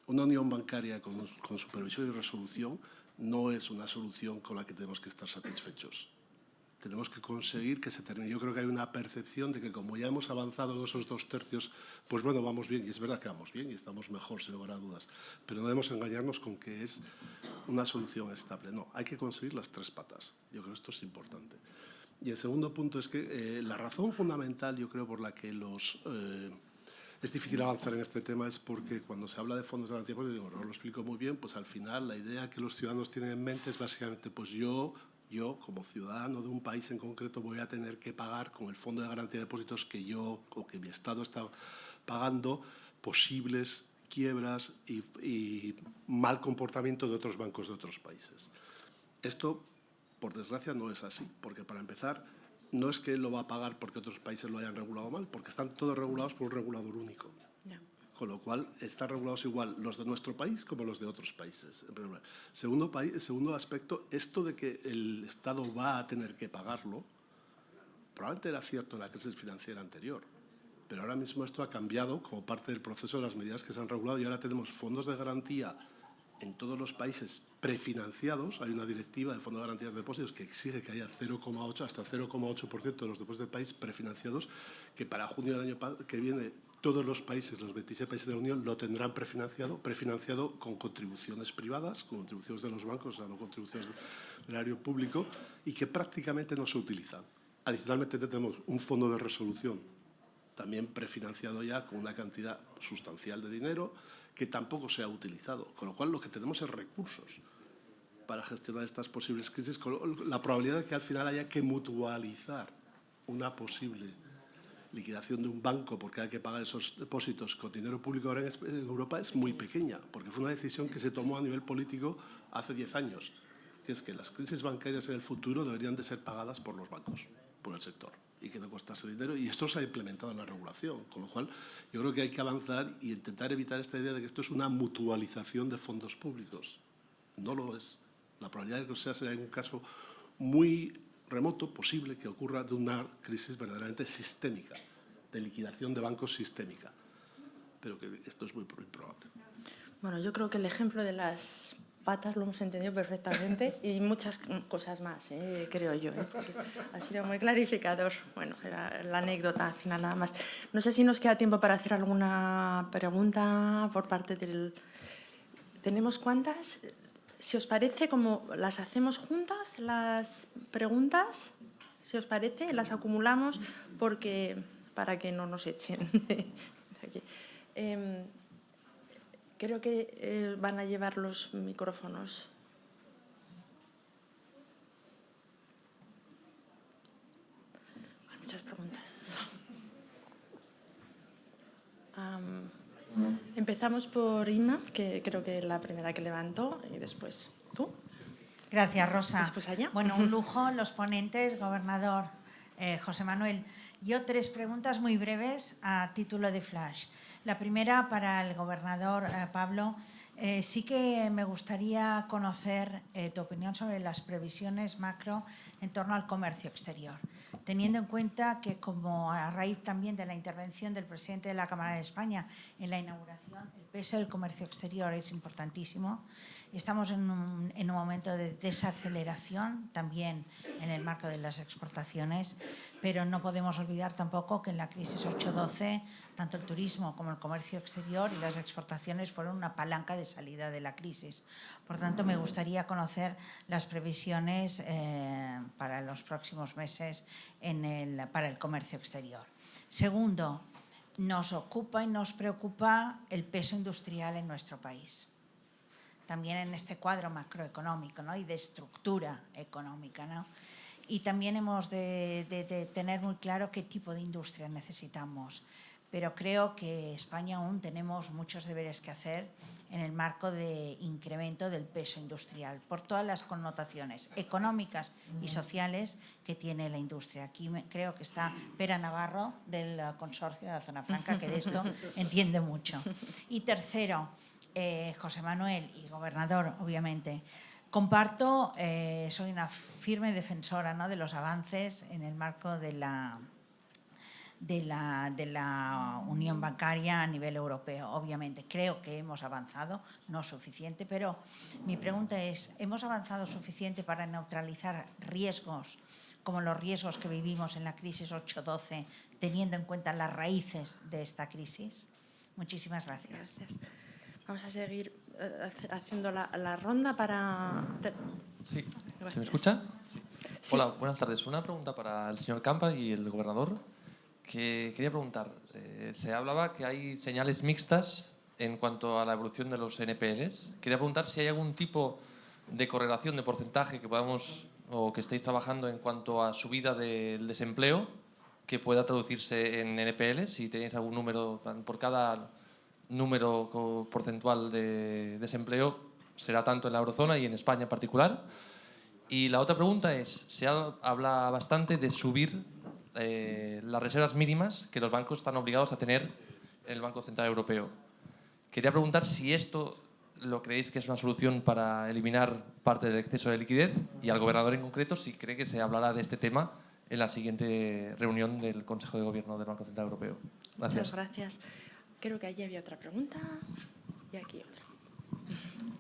Speaker 3: Una unión bancaria con supervisión y resolución no es una solución con la que tenemos que estar satisfechos. Tenemos que conseguir que se termine. Yo creo que hay una percepción de que como ya hemos avanzado en esos 2/3, pues bueno, vamos bien, y es verdad que vamos bien y estamos mejor, sin lugar a dudas, pero no debemos engañarnos con que es una solución estable. No, hay que conseguir las tres patas. Yo creo que esto es importante. Y el segundo punto es que la razón fundamental, yo creo, por la que es difícil avanzar en este tema es porque cuando se habla de fondos de garantía, pues digo, no lo explico muy bien, pues al final la idea que los ciudadanos tienen en mente es básicamente, pues yo como ciudadano de un país en concreto voy a tener que pagar con el fondo de garantía de depósitos que yo o que mi Estado está pagando posibles quiebras y mal comportamiento de otros bancos de otros países. Esto, por desgracia, no es así, porque para empezar, no es que él lo va a pagar porque otros países lo hayan regulado mal, porque están todos regulados por un regulador único. Con lo cual, están regulados igual los de nuestro país como los de otros países. Segundo aspecto, esto de que el Estado va a tener que pagarlo, probablemente era cierto en la crisis financiera anterior, pero ahora mismo esto ha cambiado como parte del proceso de las medidas que se han regulado y ahora tenemos fondos de garantía en todos los países prefinanciados. Hay una directiva de fondo de garantía de depósitos que exige que haya 0,8 hasta 0,8% de los depósitos del país prefinanciados, que para junio del año que viene todos los países, los 26 países de la Unión, lo tendrán prefinanciado con contribuciones privadas, con contribuciones de los bancos, o sea, no contribuciones del erario público, y que prácticamente no se utilizan. Adicionalmente tenemos un fondo de resolución también prefinanciado ya con una cantidad sustancial de dinero que tampoco se ha utilizado, con lo cual lo que tenemos es recursos para gestionar estas posibles crisis, con la probabilidad de que al final haya que mutualizar una posible liquidación de un banco porque hay que pagar esos depósitos con dinero público ahora en Europa es muy pequeña, porque fue una decisión que se tomó a nivel político hace 10 años, que es que las crisis bancarias en el futuro deberían de ser pagadas por los bancos, por el sector, y que no costase dinero, y esto se ha implementado en la regulación, con lo cual yo creo que hay que avanzar y intentar evitar esta idea de que esto es una mutualización de fondos públicos. No lo es. La probabilidad de que sea será en un caso muy remoto, posible, que ocurra de una crisis verdaderamente sistémica, de liquidación de bancos sistémica, pero que esto es muy improbable.
Speaker 1: Bueno, yo creo que el ejemplo de las patas lo hemos entendido perfectamente y muchas cosas más, creo yo. Ha sido muy clarificador. Bueno, era la anécdota al final nada más. No sé si nos queda tiempo para hacer alguna pregunta por parte del... ¿Tenemos cuántas? Si os parece, como las hacemos juntas, las preguntas, si os parece, las acumulamos para que no nos echen de aquí. Creo que van a llevar los micrófonos. Hay muchas preguntas. Empezamos por Inma, que creo que es la primera que levantó, y después tú.
Speaker 4: Gracias, Rosa.
Speaker 1: Después allá.
Speaker 4: Bueno, un lujo, los ponentes, gobernador José Manuel. Yo 3 preguntas muy breves a título de flash. La primera para el gobernador Pablo. Sí que me gustaría conocer tu opinión sobre las previsiones macro en torno al comercio exterior, teniendo en cuenta que, como a raíz también de la intervención del presidente de la Cámara de España en la inauguración, el peso del comercio exterior es importantísimo. Estamos en un momento de desaceleración también en el marco de las exportaciones, pero no podemos olvidar tampoco que en la crisis 8-12 tanto el turismo como el comercio exterior y las exportaciones fueron una palanca de salida de la crisis. Por tanto, me gustaría conocer las previsiones para los próximos meses para el comercio exterior. Segundo, nos ocupa y nos preocupa el peso industrial en nuestro país. También en este cuadro macroeconómico, ¿no? Y de estructura económica, ¿no? Y también hemos de tener muy claro qué tipo de industria necesitamos. Pero creo que España aún tenemos muchos deberes que hacer en el marco de incremento del peso industrial, por todas las connotaciones económicas y sociales que tiene la industria. Aquí creo que está Pera Navarro, del Consorcio de la Zona Franca, que de esto entiende mucho. Y tercero, José Manuel, y gobernador, obviamente, comparto, soy una firme defensora, ¿no?, de los avances en el marco de la unión bancaria a nivel europeo. Obviamente, creo que hemos avanzado, no suficiente, pero mi pregunta es, ¿hemos avanzado suficiente para neutralizar riesgos como los riesgos que vivimos en la crisis 8-12, teniendo en cuenta las raíces de esta crisis? Muchísimas gracias.
Speaker 1: Gracias. Vamos a seguir haciendo la ronda para...
Speaker 5: Sí.
Speaker 1: Gracias.
Speaker 5: ¿Se me escucha?
Speaker 1: Sí.
Speaker 5: Hola, buenas tardes. Una pregunta para el señor Campa y el gobernador. Que quería preguntar, se hablaba que hay señales mixtas en cuanto a la evolución de los NPLs. Quería preguntar si hay algún tipo de correlación de porcentaje que podamos o que estéis trabajando en cuanto a subida del desempleo que pueda traducirse en NPLs, si tenéis algún número por cada número porcentual de desempleo, será tanto en la eurozona y en España en particular. Y la otra pregunta es, se habla bastante de subir las reservas mínimas que los bancos están obligados a tener en el Banco Central Europeo. Quería preguntar si esto lo creéis que es una solución para eliminar parte del exceso de liquidez, y al gobernador en concreto si cree que se hablará de este tema en la siguiente reunión del Consejo de Gobierno del Banco Central Europeo. Gracias.
Speaker 1: Muchas gracias. Creo que allí había otra pregunta y aquí otra.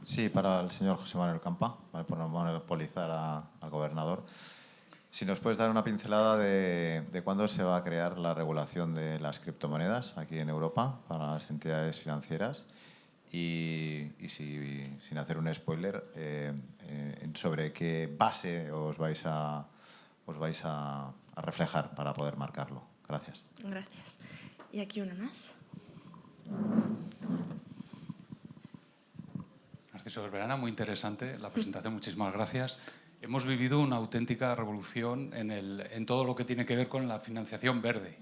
Speaker 6: Sí, para el señor José Manuel Campa, para monopolizar al gobernador. Si nos puedes dar una pincelada de cuándo se va a crear la regulación de las criptomonedas aquí en Europa para las entidades financieras y sin hacer un spoiler, sobre qué base os vais a reflejar para poder marcarlo. Gracias.
Speaker 1: Gracias. Y aquí una más.
Speaker 7: Narciso Verberana, muy interesante la presentación, muchísimas gracias. Hemos vivido una auténtica revolución en todo lo que tiene que ver con la financiación verde.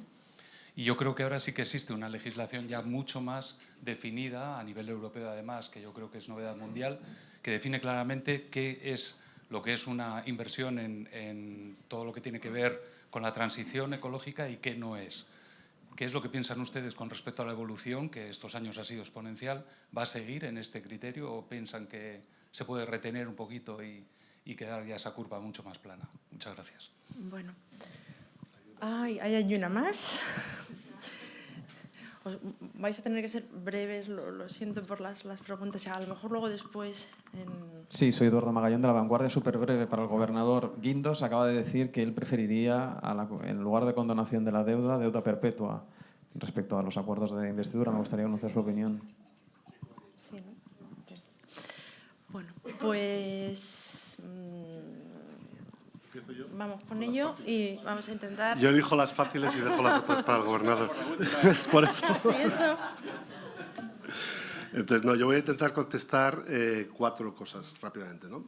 Speaker 7: Y yo creo que ahora sí que existe una legislación ya mucho más definida, a nivel europeo además, que yo creo que es novedad mundial, que define claramente qué es lo que es una inversión en todo lo que tiene que ver con la transición ecológica y qué no es. ¿Qué es lo que piensan ustedes con respecto a la evolución, que estos años ha sido exponencial? ¿Va a seguir en este criterio o piensan que se puede retener un poquito y quedar ya esa curva mucho más plana? Muchas gracias.
Speaker 1: Bueno. Ay, hay una más. Vais a tener que ser breves, lo siento por las preguntas. A lo mejor luego después...
Speaker 8: Sí, soy Eduardo Magallón de La Vanguardia, súper breve para el gobernador. Guindos acaba de decir que él preferiría, en lugar de condonación de la deuda perpetua. Respecto a los acuerdos de investidura, me gustaría conocer su opinión.
Speaker 1: Sí, ¿no? Okay. Bueno, pues...
Speaker 3: ¿Empiezo yo?
Speaker 1: Vamos con ello y vamos a intentar...
Speaker 3: Yo elijo las fáciles y dejo las otras para el gobernador. Es por eso.
Speaker 1: Sí, eso.
Speaker 3: Entonces, no, yo voy a intentar contestar 4 cosas rápidamente, ¿no?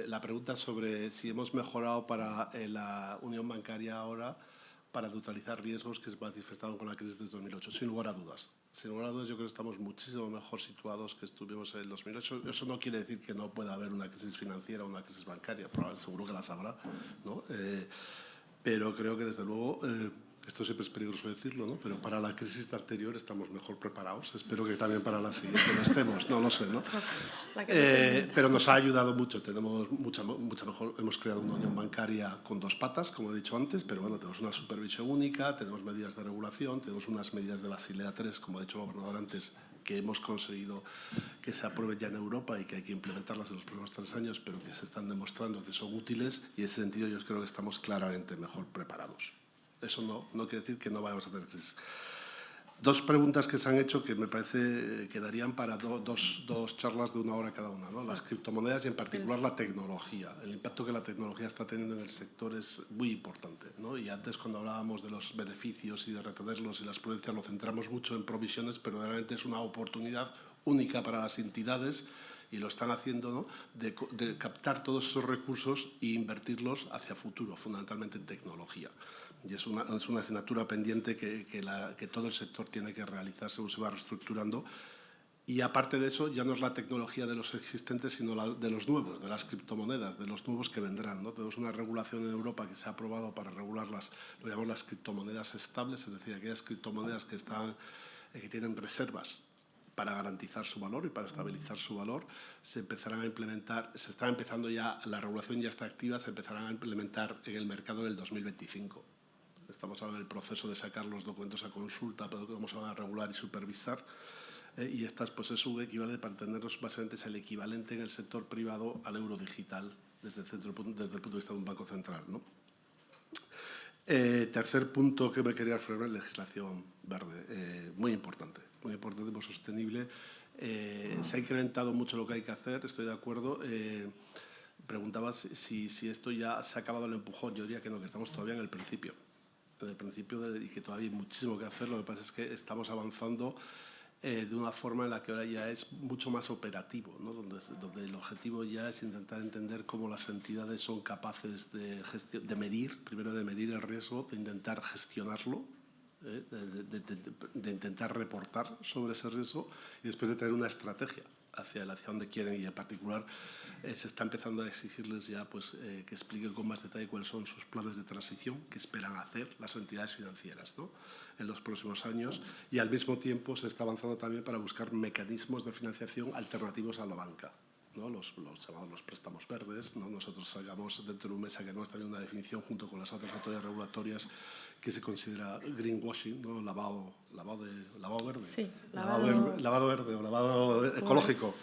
Speaker 3: La pregunta sobre si hemos mejorado para la unión bancaria ahora para neutralizar riesgos que se manifestaron con la crisis de 2008. Sin lugar a dudas. Sin lugar a dudas, yo creo que estamos muchísimo mejor situados que estuvimos en el 2008. Eso no quiere decir que no pueda haber una crisis financiera o una crisis bancaria, probablemente seguro que las habrá, ¿no? Pero creo que, desde luego, Esto siempre es peligroso decirlo, ¿no? Pero para la crisis anterior estamos mejor preparados. Espero que también para la siguiente lo estemos, no lo sé, ¿no? Pero nos ha ayudado mucho. Tenemos mucha mejor. Hemos creado una unión bancaria con 2 patas, como he dicho antes, pero bueno, tenemos una supervisión única, tenemos medidas de regulación, tenemos unas medidas de Basilea III, como ha dicho el gobernador antes, que hemos conseguido que se aprueben ya en Europa y que hay que implementarlas en los próximos 3 años, pero que se están demostrando que son útiles y en ese sentido yo creo que estamos claramente mejor preparados. Eso no quiere decir que no vayamos a tener crisis. 2 preguntas que se han hecho que me parece que darían para dos charlas de 1 hora cada una, ¿no? Las criptomonedas y en particular la tecnología. El impacto que la tecnología está teniendo en el sector es muy importante, ¿no? Y antes cuando hablábamos de los beneficios y de retenerlos y las prudencias lo centramos mucho en provisiones, pero realmente es una oportunidad única para las entidades y lo están haciendo, ¿no? de captar todos esos recursos e invertirlos hacia futuro, fundamentalmente en tecnología. Y es una asignatura pendiente que todo el sector tiene que realizar según se va reestructurando. Y aparte de eso, ya no es la tecnología de los existentes, sino la de los nuevos, de las criptomonedas, de los nuevos que vendrán, ¿no? Tenemos una regulación en Europa que se ha aprobado para regular lo llamamos las criptomonedas estables, es decir, aquellas criptomonedas que tienen reservas para garantizar su valor y para estabilizar su valor. Se empezarán a implementar, se está empezando ya, la regulación ya está activa, se empezarán a implementar en el mercado en el 2025. Estamos ahora en el proceso de sacar los documentos a consulta, pero que vamos a regular y supervisar. Y estas, pues es un equivalente, para entendernos, básicamente es el equivalente en el sector privado al euro digital desde el punto de vista de un banco central, ¿no? Tercer punto que me quería referir, legislación verde. Muy importante, muy sostenible. Se ha incrementado mucho lo que hay que hacer, estoy de acuerdo. Preguntabas si esto ya se ha acabado el empujón. Yo diría que no, que estamos todavía en el principio. Y que todavía hay muchísimo que hacer. Lo que pasa es que estamos avanzando de una forma en la que ahora ya es mucho más operativo, ¿no? Donde el objetivo ya es intentar entender cómo las entidades son capaces de medir, primero de medir el riesgo, de intentar gestionarlo, de intentar reportar sobre ese riesgo y después de tener una estrategia hacia donde quieren, y en particular se está empezando a exigirles ya pues, que expliquen con más detalle cuáles son sus planes de transición que esperan hacer las entidades financieras, ¿no? En los próximos años, y al mismo tiempo se está avanzando también para buscar mecanismos de financiación alternativos a la banca, ¿no? Los llamados los préstamos verdes, ¿no? Nosotros sacamos dentro de un mes que no está en una definición junto con las otras autoridades regulatorias que se considera greenwashing, ¿no? lavado verde,
Speaker 1: sí,
Speaker 3: lavado verde o lavado ecológico.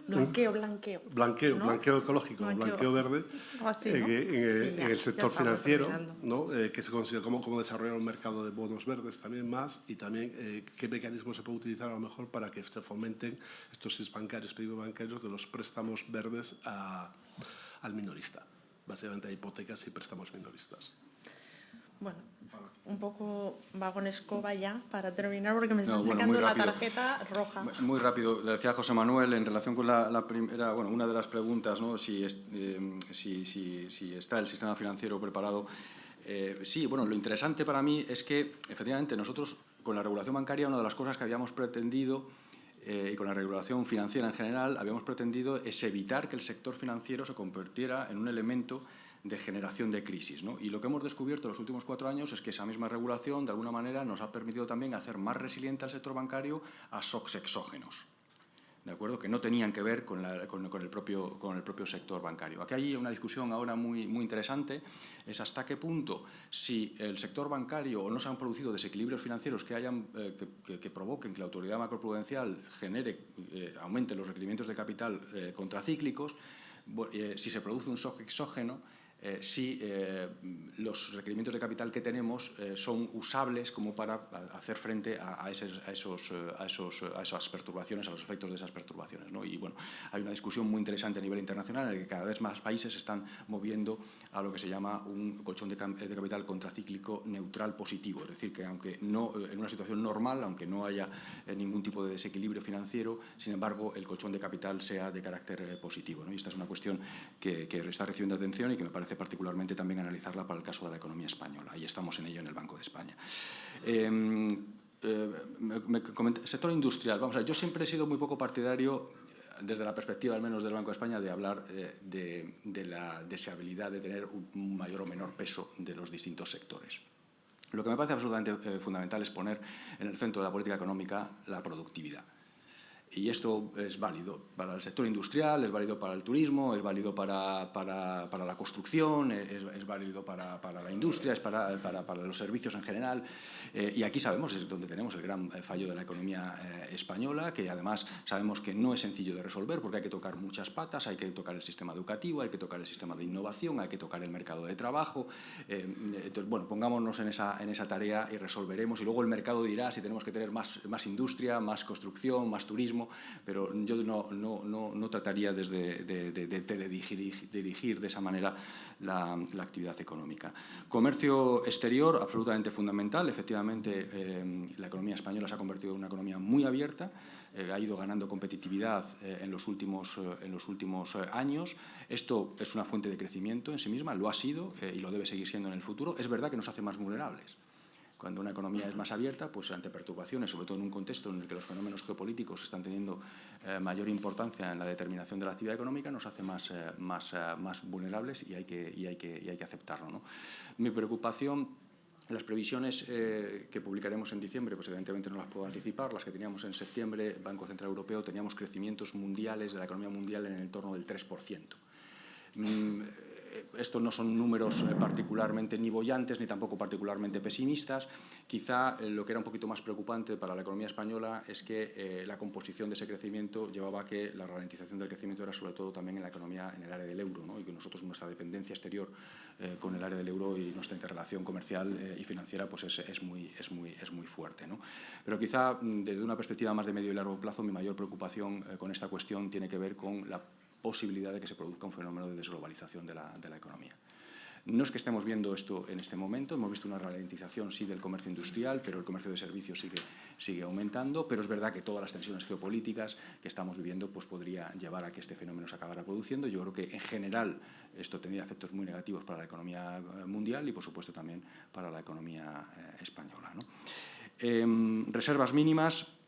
Speaker 1: Blanqueo, ¿no?
Speaker 3: Blanqueo ecológico, blanqueo verde,
Speaker 1: así, ¿no?
Speaker 3: en el sector financiero, ¿no? Que se considera cómo desarrollar un mercado de bonos verdes también más, y también qué mecanismos se puede utilizar a lo mejor para que se fomenten estos pedidos bancarios de los préstamos verdes al minorista, básicamente a hipotecas y préstamos minoristas.
Speaker 1: Bueno, un poco va con escoba ya para terminar porque me están
Speaker 2: No, bueno,
Speaker 1: sacando
Speaker 2: muy
Speaker 1: la
Speaker 2: rápido.
Speaker 1: tarjeta roja.
Speaker 2: Muy rápido, decía José Manuel en relación con la primera, bueno, una de las preguntas, ¿no? Si está el sistema financiero preparado. Sí, bueno, lo interesante para mí es que efectivamente nosotros con la regulación bancaria una de las cosas que habíamos pretendido y con la regulación financiera en general habíamos pretendido es evitar que el sector financiero se convirtiera en un elemento de generación de crisis, ¿no? Y lo que hemos descubierto en los últimos 4 años es que esa misma regulación, de alguna manera, nos ha permitido también hacer más resiliente al sector bancario a shocks exógenos, ¿de acuerdo? Que no tenían que ver con el propio sector bancario. Aquí hay una discusión ahora muy interesante, es hasta qué punto, si el sector bancario o no se han producido desequilibrios financieros que provoquen que la autoridad macroprudencial aumente los requerimientos de capital contracíclicos, si se produce un shock exógeno, si los requerimientos de capital que tenemos son usables como para hacer frente a esas perturbaciones, a los efectos de esas perturbaciones, ¿no? Y bueno, hay una discusión muy interesante a nivel internacional en la que cada vez más países se están moviendo a lo que se llama un colchón de capital contracíclico neutral positivo, es decir, que aunque no en una situación normal, aunque no haya ningún tipo de desequilibrio financiero, sin embargo el colchón de capital sea de carácter positivo, ¿no? Y esta es una cuestión que está recibiendo atención y que me parece particularmente también analizarla para el caso de la economía española, y estamos en ello en el Banco de España. Sector industrial, vamos a ver, yo siempre he sido muy poco partidario desde la perspectiva al menos del Banco de España, de hablar de la deseabilidad de tener un mayor o menor peso de los distintos sectores. Lo que me parece absolutamente fundamental es poner en el centro de la política económica la productividad. Y esto es válido para el sector industrial, es válido para el turismo, es válido para la construcción, es válido para la industria, es para los servicios en general. Y aquí sabemos, es donde tenemos el gran fallo de la economía española, que además sabemos que no es sencillo de resolver porque hay que tocar muchas patas, hay que tocar el sistema educativo, hay que tocar el sistema de innovación, hay que tocar el mercado de trabajo. Entonces, bueno, pongámonos en esa tarea y resolveremos. Y luego el mercado dirá si tenemos que tener más industria, más construcción, más turismo, pero yo no trataría de dirigir de esa manera la actividad económica. Comercio exterior, absolutamente fundamental. Efectivamente, la economía española se ha convertido en una economía muy abierta, ha ido ganando competitividad en los últimos años. Esto es una fuente de crecimiento en sí misma, lo ha sido y lo debe seguir siendo en el futuro. Es verdad que nos hace más vulnerables. Cuando una economía es más abierta, pues ante perturbaciones, sobre todo en un contexto en el que los fenómenos geopolíticos están teniendo mayor importancia en la determinación de la actividad económica, nos hace más vulnerables y hay que aceptarlo, ¿no? Mi preocupación, las previsiones que publicaremos en diciembre, pues evidentemente no las puedo anticipar. Las que teníamos en septiembre, Banco Central Europeo, teníamos crecimientos mundiales de la economía mundial en el entorno del 3%. Estos no son números particularmente ni bollantes ni tampoco particularmente pesimistas. Quizá lo que era un poquito más preocupante para la economía española es que la composición de ese crecimiento llevaba a que la ralentización del crecimiento era sobre todo también en la economía, en el área del euro, ¿no? Y que nosotros, nuestra dependencia exterior con el área del euro y nuestra interrelación comercial y financiera pues es muy fuerte, ¿no? Pero quizá desde una perspectiva más de medio y largo plazo, mi mayor preocupación con esta cuestión tiene que ver con la posibilidad de que se produzca un fenómeno de desglobalización de la economía. No es que estemos viendo esto en este momento, hemos visto una ralentización sí del comercio industrial, pero el comercio de servicios sigue aumentando, pero es verdad que todas las tensiones geopolíticas que estamos viviendo pues podría llevar a que este fenómeno se acabara produciendo. Yo creo que en general esto tendría efectos muy negativos para la economía mundial y por supuesto también para la economía española, ¿no? Reservas mínimas.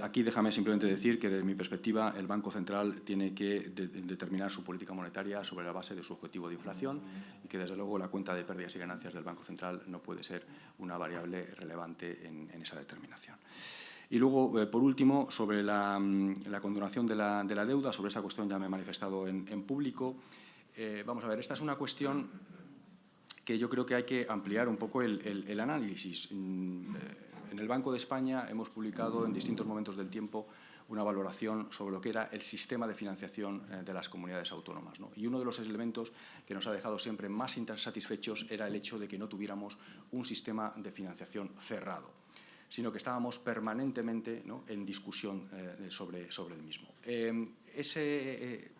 Speaker 2: Aquí déjame simplemente decir que, desde mi perspectiva, el Banco Central tiene que determinar su política monetaria sobre la base de su objetivo de inflación y que, desde luego, la cuenta de pérdidas y ganancias del Banco Central no puede ser una variable relevante en esa determinación. Y luego, por último, sobre la condonación de la deuda, sobre esta cuestión ya me he manifestado en público. Vamos a ver, esta es una cuestión que yo creo que hay que ampliar un poco el análisis. En el Banco de España hemos publicado en distintos momentos del tiempo una valoración sobre lo que era el sistema de financiación de las comunidades autónomas, ¿no? Y uno de los elementos que nos ha dejado siempre más insatisfechos era el hecho de que no tuviéramos un sistema de financiación cerrado, sino que estábamos permanentemente, ¿no?, en discusión sobre el mismo. Ese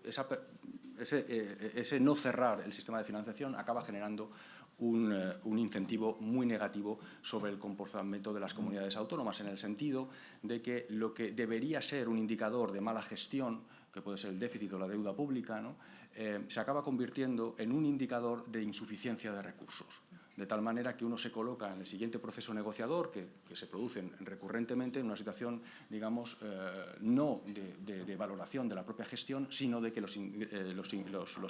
Speaker 2: no cerrar el sistema de financiación acaba generando un incentivo muy negativo sobre el comportamiento de las comunidades autónomas, en el sentido de que lo que debería ser un indicador de mala gestión, que puede ser el déficit o la deuda pública, ¿no?, se acaba convirtiendo en un indicador de insuficiencia de recursos. De tal manera que uno se coloca en el siguiente proceso negociador, que se producen recurrentemente, en una situación, digamos, no de valoración de la propia gestión, sino de que los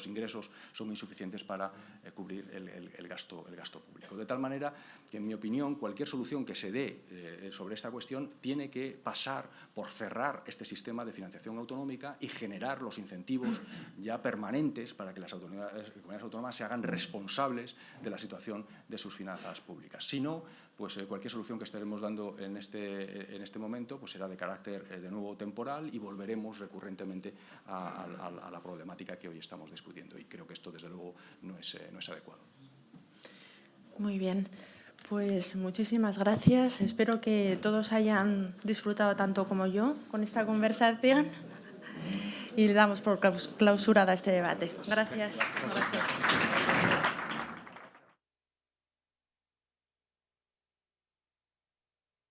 Speaker 2: ingresos son insuficientes para cubrir el gasto público. De tal manera que, en mi opinión, cualquier solución que se dé sobre esta cuestión tiene que pasar por cerrar este sistema de financiación autonómica y generar los incentivos ya permanentes para que las comunidades autónomas se hagan responsables de la situación de sus finanzas públicas. Si no, pues cualquier solución que estaremos dando en este momento pues será de carácter de nuevo temporal y volveremos recurrentemente a la problemática que hoy estamos discutiendo. Y creo que esto, desde luego, no es adecuado.
Speaker 1: Muy bien. Pues muchísimas gracias. Espero que todos hayan disfrutado tanto como yo con esta conversación y le damos por clausurada este debate. Gracias.